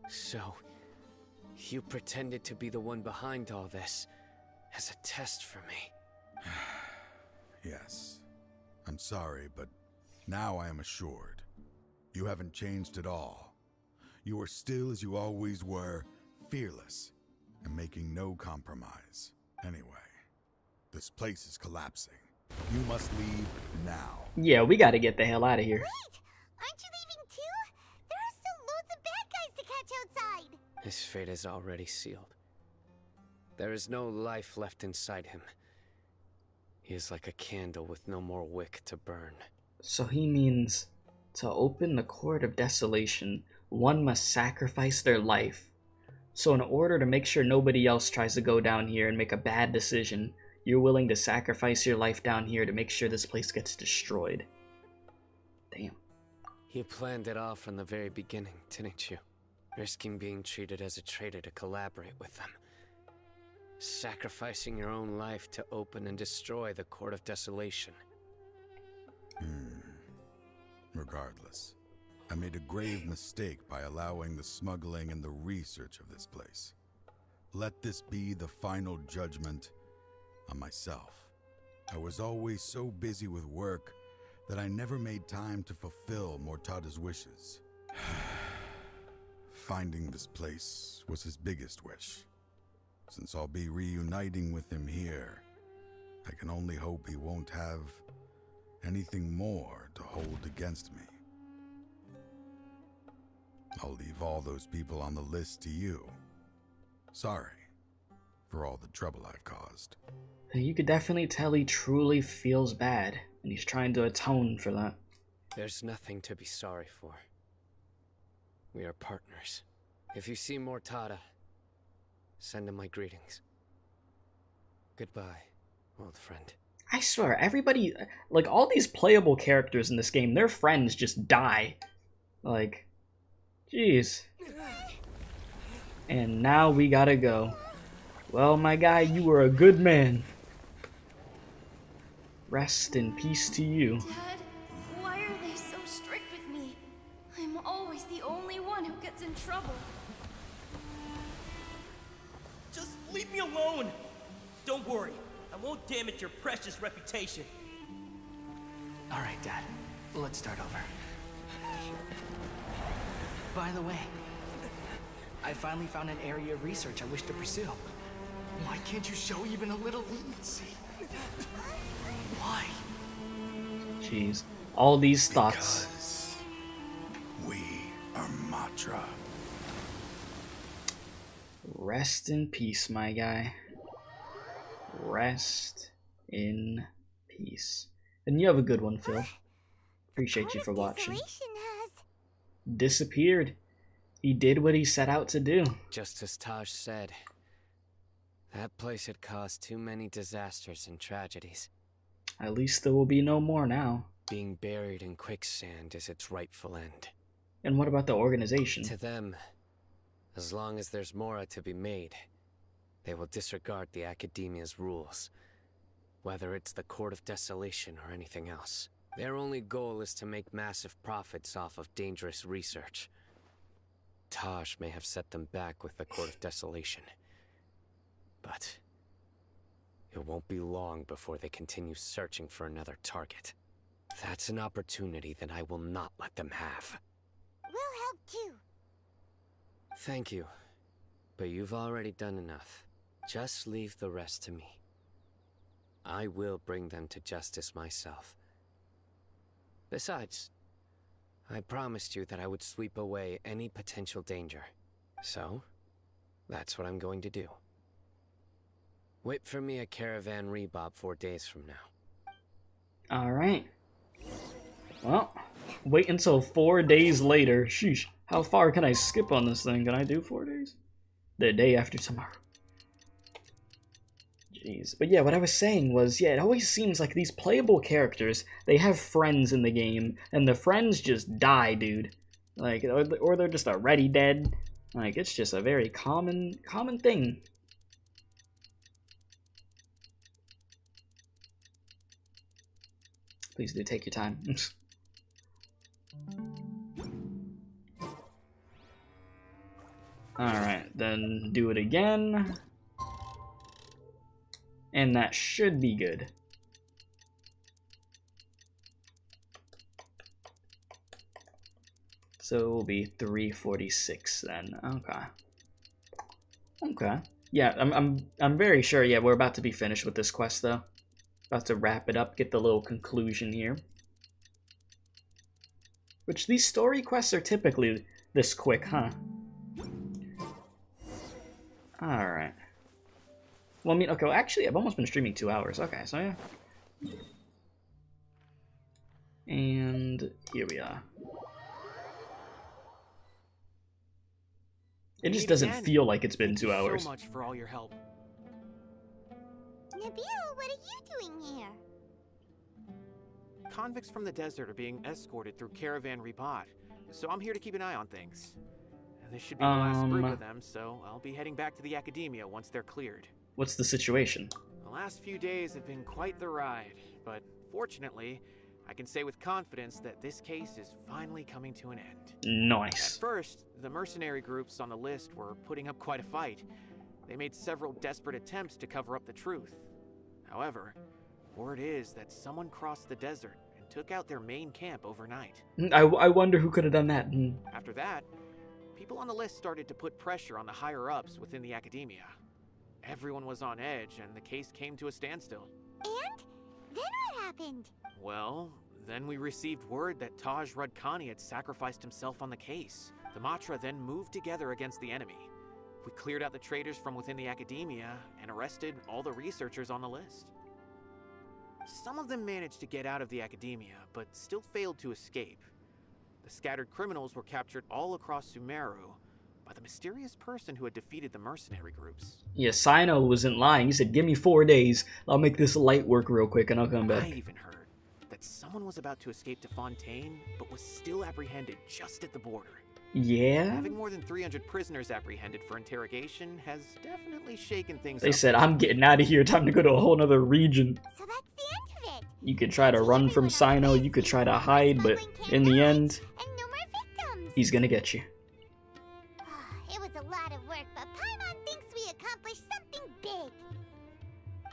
So, you pretended to be the one behind all this, as a test for me. Yes. I'm sorry, but now I am assured. You haven't changed at all. You are still as you always were, fearless, and making no compromise. Anyway, this place is collapsing. You must leave now. Yeah, we gotta get the hell out of here. Wait! Aren't you leaving too? There are still loads of bad guys to catch outside! His fate is already sealed. There is no life left inside him. He is like a candle with no more wick to burn. So he means to open the Court of Desolation, one must sacrifice their life. So in order to make sure nobody else tries to go down here and make a bad decision, you're willing to sacrifice your life down here to make sure this place gets destroyed. Damn. You planned it all from the very beginning, didn't you? Risking being treated as a traitor to collaborate with them. Sacrificing your own life to open and destroy the Court of Desolation. Regardless, I made a grave mistake by allowing the smuggling and the research of this place. Let this be the final judgment on myself. I was always so busy with work that I never made time to fulfill Mortada's wishes. Finding this place was his biggest wish. Since I'll be reuniting with him here, I can only hope he won't have anything more to hold against me. I'll leave all those people on the list to you. Sorry for all the trouble I've caused. You could definitely tell he truly feels bad, and he's trying to atone for that. There's nothing to be sorry for. We are partners. If you see Mortada, send him my greetings. Goodbye, old friend. I swear, everybody, like, all these playable characters in this game, their friends just die. Like, jeez. And now we gotta go. Well, my guy, you were a good man. Rest in peace to you. Dad, why are they so strict with me? I'm always the only one who gets in trouble. Just leave me alone! Don't worry, I won't damage your precious reputation. Alright, Dad. Let's start over. By the way, I finally found an area of research I wish to pursue. Why can't you show even a little leniency? Why? Jeez. All these thoughts. Because we are Matra. Rest in peace, my guy. Rest in peace. And you have a good one, Phil. Appreciate you for watching. Has disappeared. He did what he set out to do. Just as Taj said, that place had caused too many disasters and tragedies. At least there will be no more now. Being buried in quicksand is its rightful end. And what about the organization? To them, as long as there's more to be made, they will disregard the Academia's rules, whether it's the Court of Desolation or anything else. Their only goal is to make massive profits off of dangerous research. Taj may have set them back with the Court of Desolation, but it won't be long before they continue searching for another target. That's an opportunity that I will not let them have. We'll help too. Thank you, but you've already done enough. Just leave the rest to me. I will bring them to justice myself. Besides, I promised you that I would sweep away any potential danger. So, that's what I'm going to do. Wait for me at Caravan Rebob 4 days from now. Alright. Well, wait until 4 days later. Sheesh. How far can I skip on this thing? Can I do 4 days? The day after tomorrow. Jeez. But yeah, what I was saying was, yeah, it always seems like these playable characters, they have friends in the game, and the friends just die, dude. Like, or they're just already dead. Like, it's just a very common thing. Please do take your time. Alright, then do it again. And that should be good. So it will be 346 then. Okay. Okay. Yeah, I'm very sure. Yeah, we're about to be finished with this quest though. About to wrap it up, get the little conclusion here. Which these story quests are typically this quick, huh? Alright. Well, I mean, okay, well, actually, I've almost been streaming 2 hours. Okay, so yeah. And here we are. It just doesn't feel like it's been 2 hours. So much for all your help. Nabil, what are you doing here? Convicts from the desert are being escorted through Caravan Rebob, so I'm here to keep an eye on things. This should be the last group of them, so I'll be heading back to the Academia once they're cleared. What's the situation? The last few days have been quite the ride, but fortunately, I can say with confidence that this case is finally coming to an end. Nice. At first, the mercenary groups on the list were putting up quite a fight. They made several desperate attempts to cover up the truth. However, word is that someone crossed the desert and took out their main camp overnight. I wonder who could have done that. After that, people on the list started to put pressure on the higher-ups within the Academia. Everyone was on edge, and the case came to a standstill. And? Then what happened? Well, then we received word that Taj Rudkani had sacrificed himself on the case. The Matra then moved together against the enemy. We cleared out the traitors from within the Academia and arrested all the researchers on the list. Some of them managed to get out of the Academia, but still failed to escape. The scattered criminals were captured all across Sumeru by the mysterious person who had defeated the mercenary groups. Yeah, Cyno wasn't lying. He said, give me 4 days. I'll make this light work real quick and I'll come back. I even heard that someone was about to escape to Fontaine, but was still apprehended just at the border. Yeah? Having more than 300 prisoners apprehended for interrogation has definitely shaken things up. They said, I'm getting out of here. Time to go to a whole nother region. So that's the end of it. You could try to run from Cyno. You could try to hide, but in the end, he's gonna get you. It was a lot of work, but Paimon thinks we accomplished something big.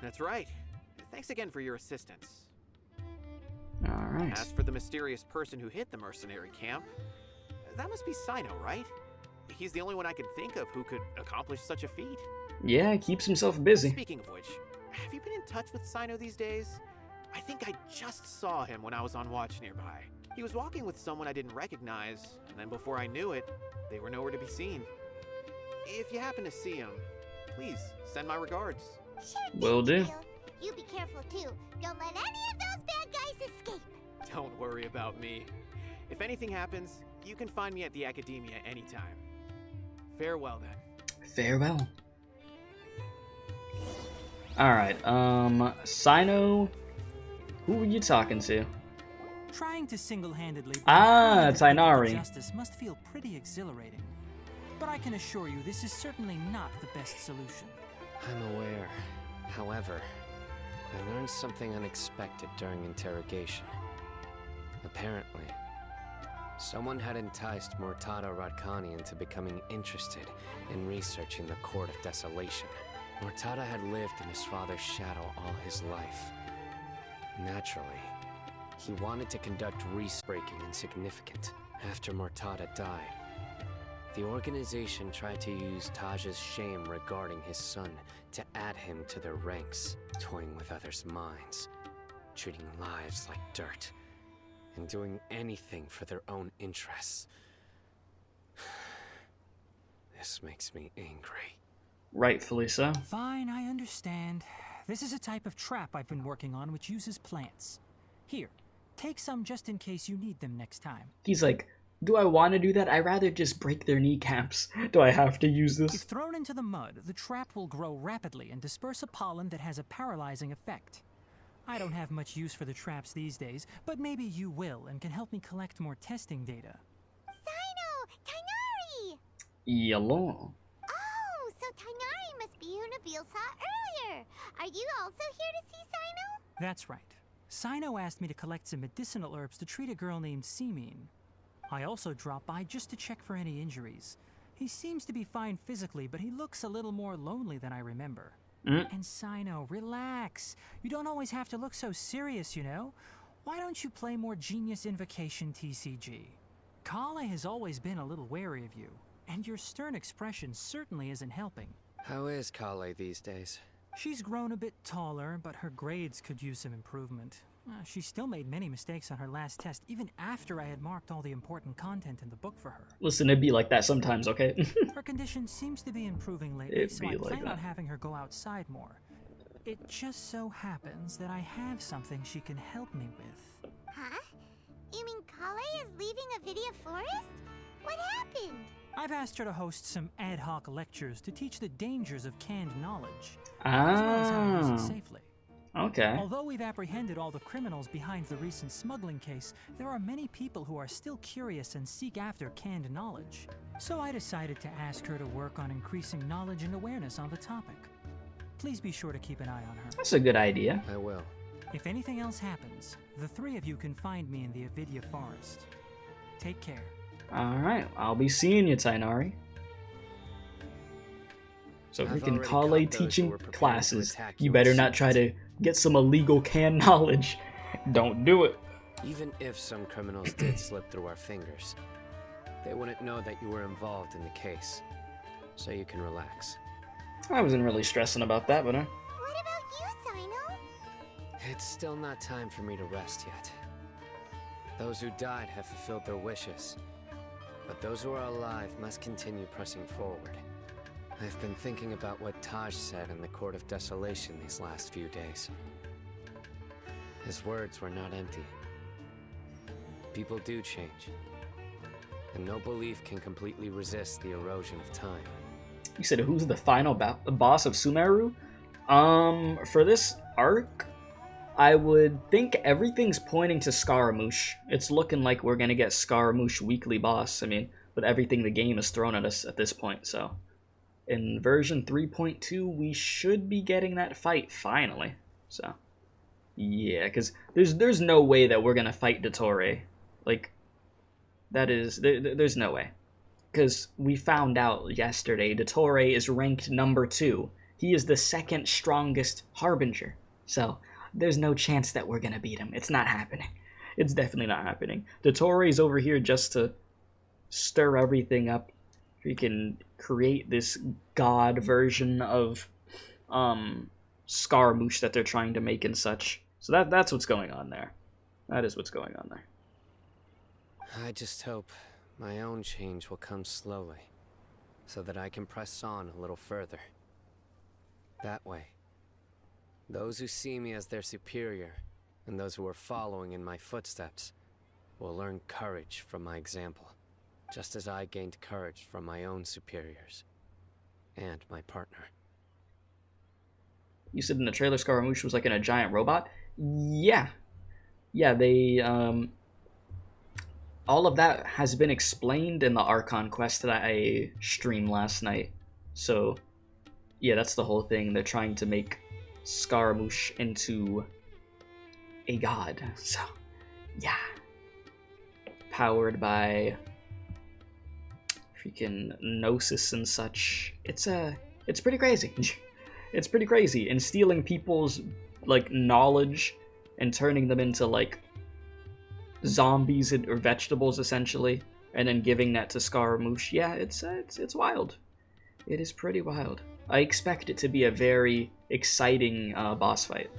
That's right. Thanks again for your assistance. Alright. As for the mysterious person who hit the mercenary camp, that must be Cyno, right? He's the only one I can think of who could accomplish such a feat. Yeah, he keeps himself busy. Speaking of which, have you been in touch with Cyno these days? I think I just saw him when I was on watch nearby. He was walking with someone I didn't recognize, and then before I knew it, they were nowhere to be seen. If you happen to see him, please send my regards. Sure, Will do. You be careful too. Don't let any of those bad guys Don't worry about me. If anything happens, you can find me at the Academia anytime. Farewell, then. Farewell. Alright, Cyno, who were you talking to? Trying to single-handedly Tainari. Justice must feel pretty exhilarating. But I can assure you this is certainly not the best solution. I'm aware. However, I learned something unexpected during interrogation. Apparently, someone had enticed Murtada Radkani into becoming interested in researching the Court of Desolation. Murtada had lived in his father's shadow all his life. Naturally, he wanted to conduct breaking and significant. After Murtada died, the organization tried to use Taj's shame regarding his son to add him to their ranks, toying with others' minds, treating lives like dirt, and doing anything for their own interests. This makes me angry. Rightfully so. Fine, I understand. This is a type of trap I've been working on which uses plants. Here, take some just in case you need them next time. He's like, do I want to do that? I'd rather just break their kneecaps. Do I have to use this? If thrown into the mud, the trap will grow rapidly and disperse a pollen that has a paralyzing effect. I don't have much use for the traps these days, but maybe you will and can help me collect more testing data. Cyno! Tainari! Yellow. Oh, so Tainari must be who Nabil saw earlier. Are you also here to see Cyno? That's right. Cyno asked me to collect some medicinal herbs to treat a girl named Semin. I also dropped by just to check for any injuries. He seems to be fine physically, but he looks a little more lonely than I remember. And Cyno, relax. You don't always have to look so serious, you know? Why don't you play more Genius Invocation TCG? Kale has always been a little wary of you, and your stern expression certainly isn't helping. How is Kale these days? She's grown a bit taller, but her grades could use some improvement. She still made many mistakes on her last test, even after I had marked all the important content in the book for her. Listen, it'd be like that sometimes, okay? Her condition seems to be improving lately, so I plan on having her go outside more. It just so happens that I have something she can help me with. Huh? You mean Kale is leaving Avidia Forest? What happened? I've asked her to host some ad hoc lectures to teach the dangers of canned knowledge, as well as how to use it safely. Okay. Although we've apprehended all the criminals behind the recent smuggling case, there are many people who are still curious and seek after canned knowledge. So I decided to ask her to work on increasing knowledge and awareness on the topic. Please be sure to keep an eye on her. That's a good idea. I will. If anything else happens, the three of you can find me in the Avidia Forest. Take care. Alright, I'll be seeing you, Tainari. So freaking Kale teaching classes. You better not try to get some illegal canned knowledge. Don't do it. Even if some criminals did slip through our fingers, they wouldn't know that you were involved in the case. So you can relax. I wasn't really stressing about that, but What about you, Cyno? It's still not time for me to rest yet. Those who died have fulfilled their wishes, but those who are alive must continue pressing forward. I've been thinking about what Taj said in the Court of Desolation these last few days. His words were not empty. People do change, and no belief can completely resist the erosion of time. You said who's the final boss of Sumeru? For this arc, I would think everything's pointing to Scaramouche. It's looking like we're gonna get Scaramouche weekly boss. I mean, with everything the game has thrown at us at this point, so. In version 3.2, we should be getting that fight finally. So, yeah, because there's no way that we're gonna fight Dottore. Like, that is there's no way. Because we found out yesterday, Dottore is ranked number 2. He is the second strongest Harbinger. So, there's no chance that we're gonna beat him. It's not happening. It's definitely not happening. Dottore is over here just to stir everything up. We can create this god version of Scaramouche that they're trying to make and such. So that's what's going on there. That is what's going on there. I just hope my own change will come slowly, so that I can press on a little further. That way, those who see me as their superior and those who are following in my footsteps will learn courage from my example, just as I gained courage from my own superiors and my partner. You said in the trailer Scaramouche was like in a giant robot? Yeah. Yeah, they, all of that has been explained in the Archon quest that I streamed last night. So, yeah, that's the whole thing. They're trying to make Scaramouche into a god. So, yeah. Powered by freaking Gnosis and such. It's pretty crazy. It's pretty crazy. And stealing people's, like, knowledge and turning them into, like, zombies or vegetables, essentially, and then giving that to Scaramouche. Yeah, it's wild. It is pretty wild. I expect it to be a very exciting boss fight,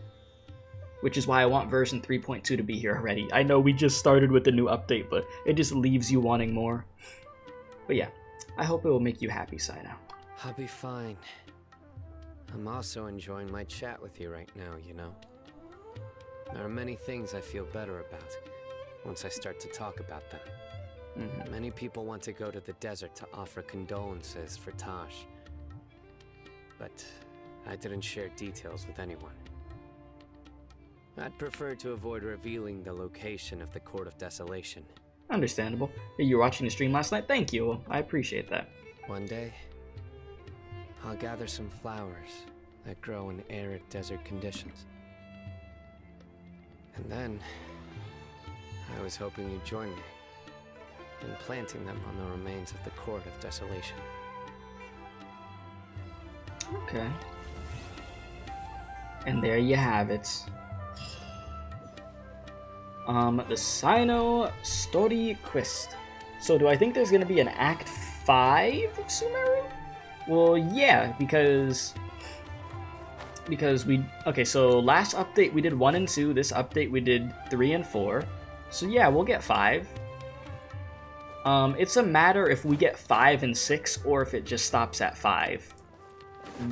which is why I want version 3.2 to be here already. I know we just started with the new update, but it just leaves you wanting more. But yeah, I hope it will make you happy, Cyno. I'll be fine. I'm also enjoying my chat with you right now, you know? There are many things I feel better about once I start to talk about them. Many people want to go to the desert to offer condolences for Taj, but I didn't share details with anyone. I'd prefer to avoid revealing the location of the Court of Desolation. Understandable. You were watching the stream last night? Thank you. I appreciate that. One day, I'll gather some flowers that grow in arid desert conditions. And then, I was hoping you'd join me in planting them on the remains of the Court of Desolation. Okay. And there you have it. The Cyno story quest. So do I think there's gonna be an Act 5 of Sumeru? Well, yeah, because we... Okay, so last update we did 1 and 2, this update we did 3 and 4. So yeah, we'll get 5. It's a matter if we get 5 and 6, or if it just stops at 5.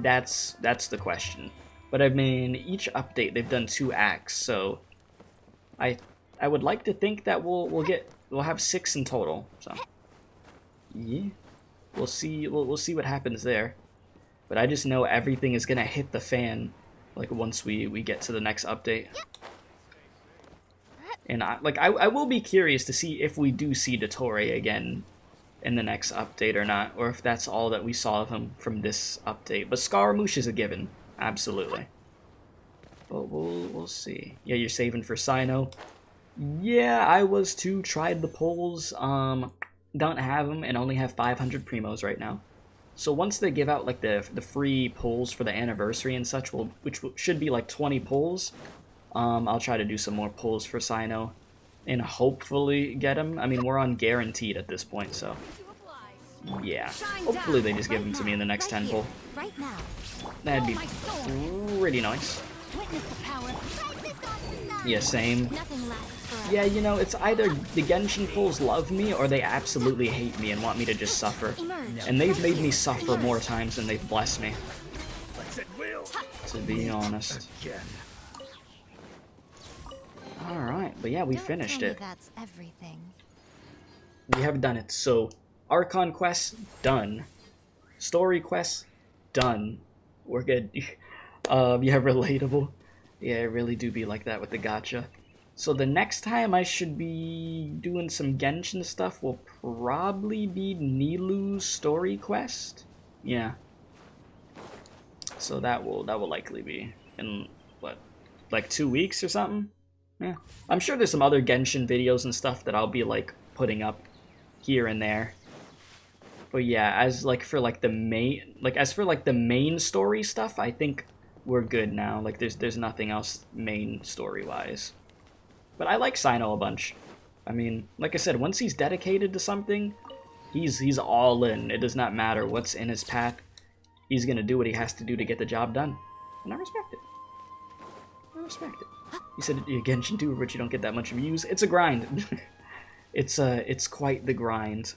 That's the question. But I mean, each update they've done 2 acts, so I would like to think that we'll have 6 in total. So yeah, we'll see what happens there. But I just know everything is gonna hit the fan, like, once we get to the next update. And I will be curious to see if we do see Dottore again in the next update or not, or if that's all that we saw of him from this update. But Scaramouche is a given, absolutely. But we'll see. Yeah, you're saving for Cyno. Yeah, I was too. Tried the polls. Don't have them and only have 500 primos right now. So once they give out like the free polls for the anniversary and such, which should be like 20 polls, I'll try to do some more polls for Cyno and hopefully get him. I mean, we're on guaranteed at this point, so yeah. Hopefully they just give him to me in the next 10 poll. That'd be pretty nice. Yeah, same. Yeah, you know, it's either the Genshin polls love me or they absolutely hate me and want me to just suffer. And they've made me suffer more times than they've blessed me, to be honest. Alright, but yeah, we finished it. That's everything. We have done it. So, Archon quest, done. Story quest, done. We're good. Yeah, relatable. Yeah, it really do be like that with the gacha. So the next time I should be doing some Genshin stuff will probably be Nilou's story quest. Yeah. So that will likely be in, what, like 2 weeks or something? Yeah. I'm sure there's some other Genshin videos and stuff that I'll be like putting up here and there. But yeah, as for the main story stuff, I think we're good now. Like there's nothing else main story-wise. But I like Cyno a bunch. I mean, like I said, once he's dedicated to something, he's all in. It does not matter what's in his path. He's gonna do what he has to do to get the job done. And I respect it. I respect it. You said you're Genshin 2, but you don't get that much views. It's a grind. It's quite the grind.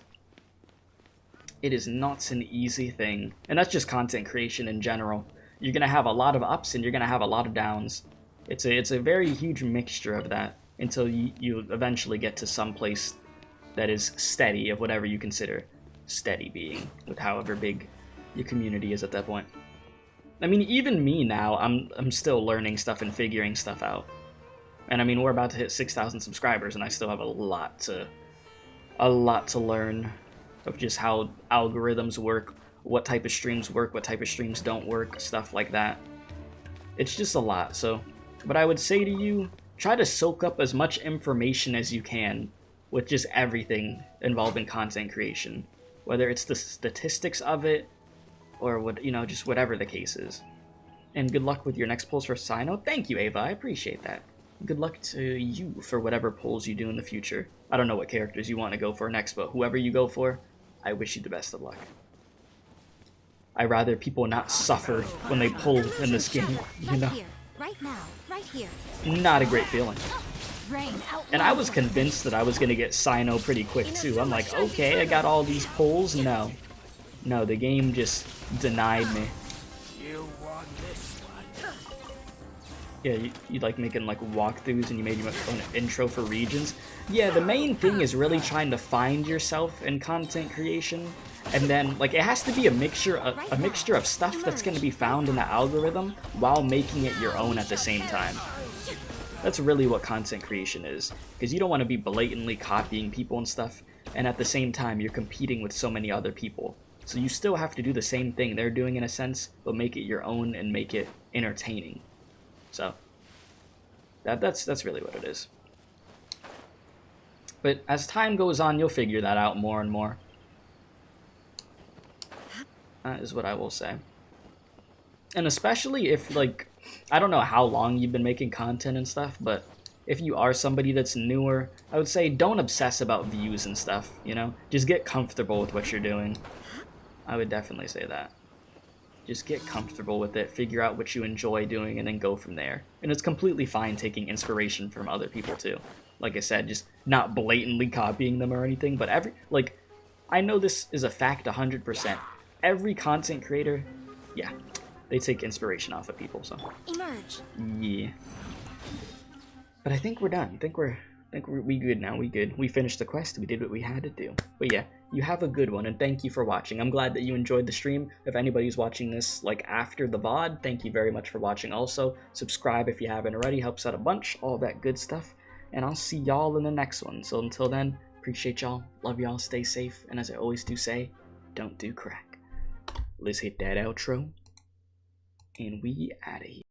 It is not an easy thing. And that's just content creation in general. You're gonna have a lot of ups and you're gonna have a lot of downs. It's a very huge mixture of that until you eventually get to some place that is steady of whatever you consider steady being, with however big your community is at that point. I mean, even me now, I'm still learning stuff and figuring stuff out. And I mean, we're about to hit 6,000 subscribers, and I still have a lot to learn of just how algorithms work, what type of streams work, what type of streams don't work, stuff like that. It's just a lot. So what I would say to you, try to soak up as much information as you can with just everything involving content creation, whether it's the statistics of it or what, you know, just whatever the case is. And good luck with your next polls for Cyno. Thank you, Ava. I appreciate that. Good luck to you for whatever polls you do in the future. I don't know what characters you want to go for next, but whoever you go for, I wish you the best of luck. I'd rather people not suffer when they pull in this game, you know? Right now, right here. Not a great feeling. And I was convinced that I was going to get Cyno pretty quick too. I'm like, okay, I got all these pulls. No. No, the game just denied me. Yeah, you like making like walkthroughs and you made your own intro for regions. Yeah, the main thing is really trying to find yourself in content creation. And then like it has to be a mixture of stuff that's going to be found in the algorithm while making it your own at the same time. That's really what content creation is, because you don't want to be blatantly copying people and stuff, and at the same time you're competing with so many other people. So you still have to do the same thing they're doing in a sense, but make it your own and make it entertaining. So that's really what it is. But as time goes on, you'll figure that out more and more. That is what I will say. And especially if, like, I don't know how long you've been making content and stuff, but if you are somebody that's newer, I would say don't obsess about views and stuff, you know? Just get comfortable with what you're doing. I would definitely say that. Just get comfortable with it, figure out what you enjoy doing, and then go from there. And it's completely fine taking inspiration from other people too. Like I said, just not blatantly copying them or anything, but I know this is a fact 100%. Every content creator, yeah, they take inspiration off of people, so. Emerge. Yeah. But I think we're done. I think we good now. We good. We finished the quest. We did what we had to do. But yeah, you have a good one, and thank you for watching. I'm glad that you enjoyed the stream. If anybody's watching this like after the VOD, thank you very much for watching also. Subscribe if you haven't already. Helps out a bunch. All that good stuff. And I'll see y'all in the next one. So until then, appreciate y'all. Love y'all. Stay safe. And as I always do say, don't do crack. Let's hit that outro. And we outta here.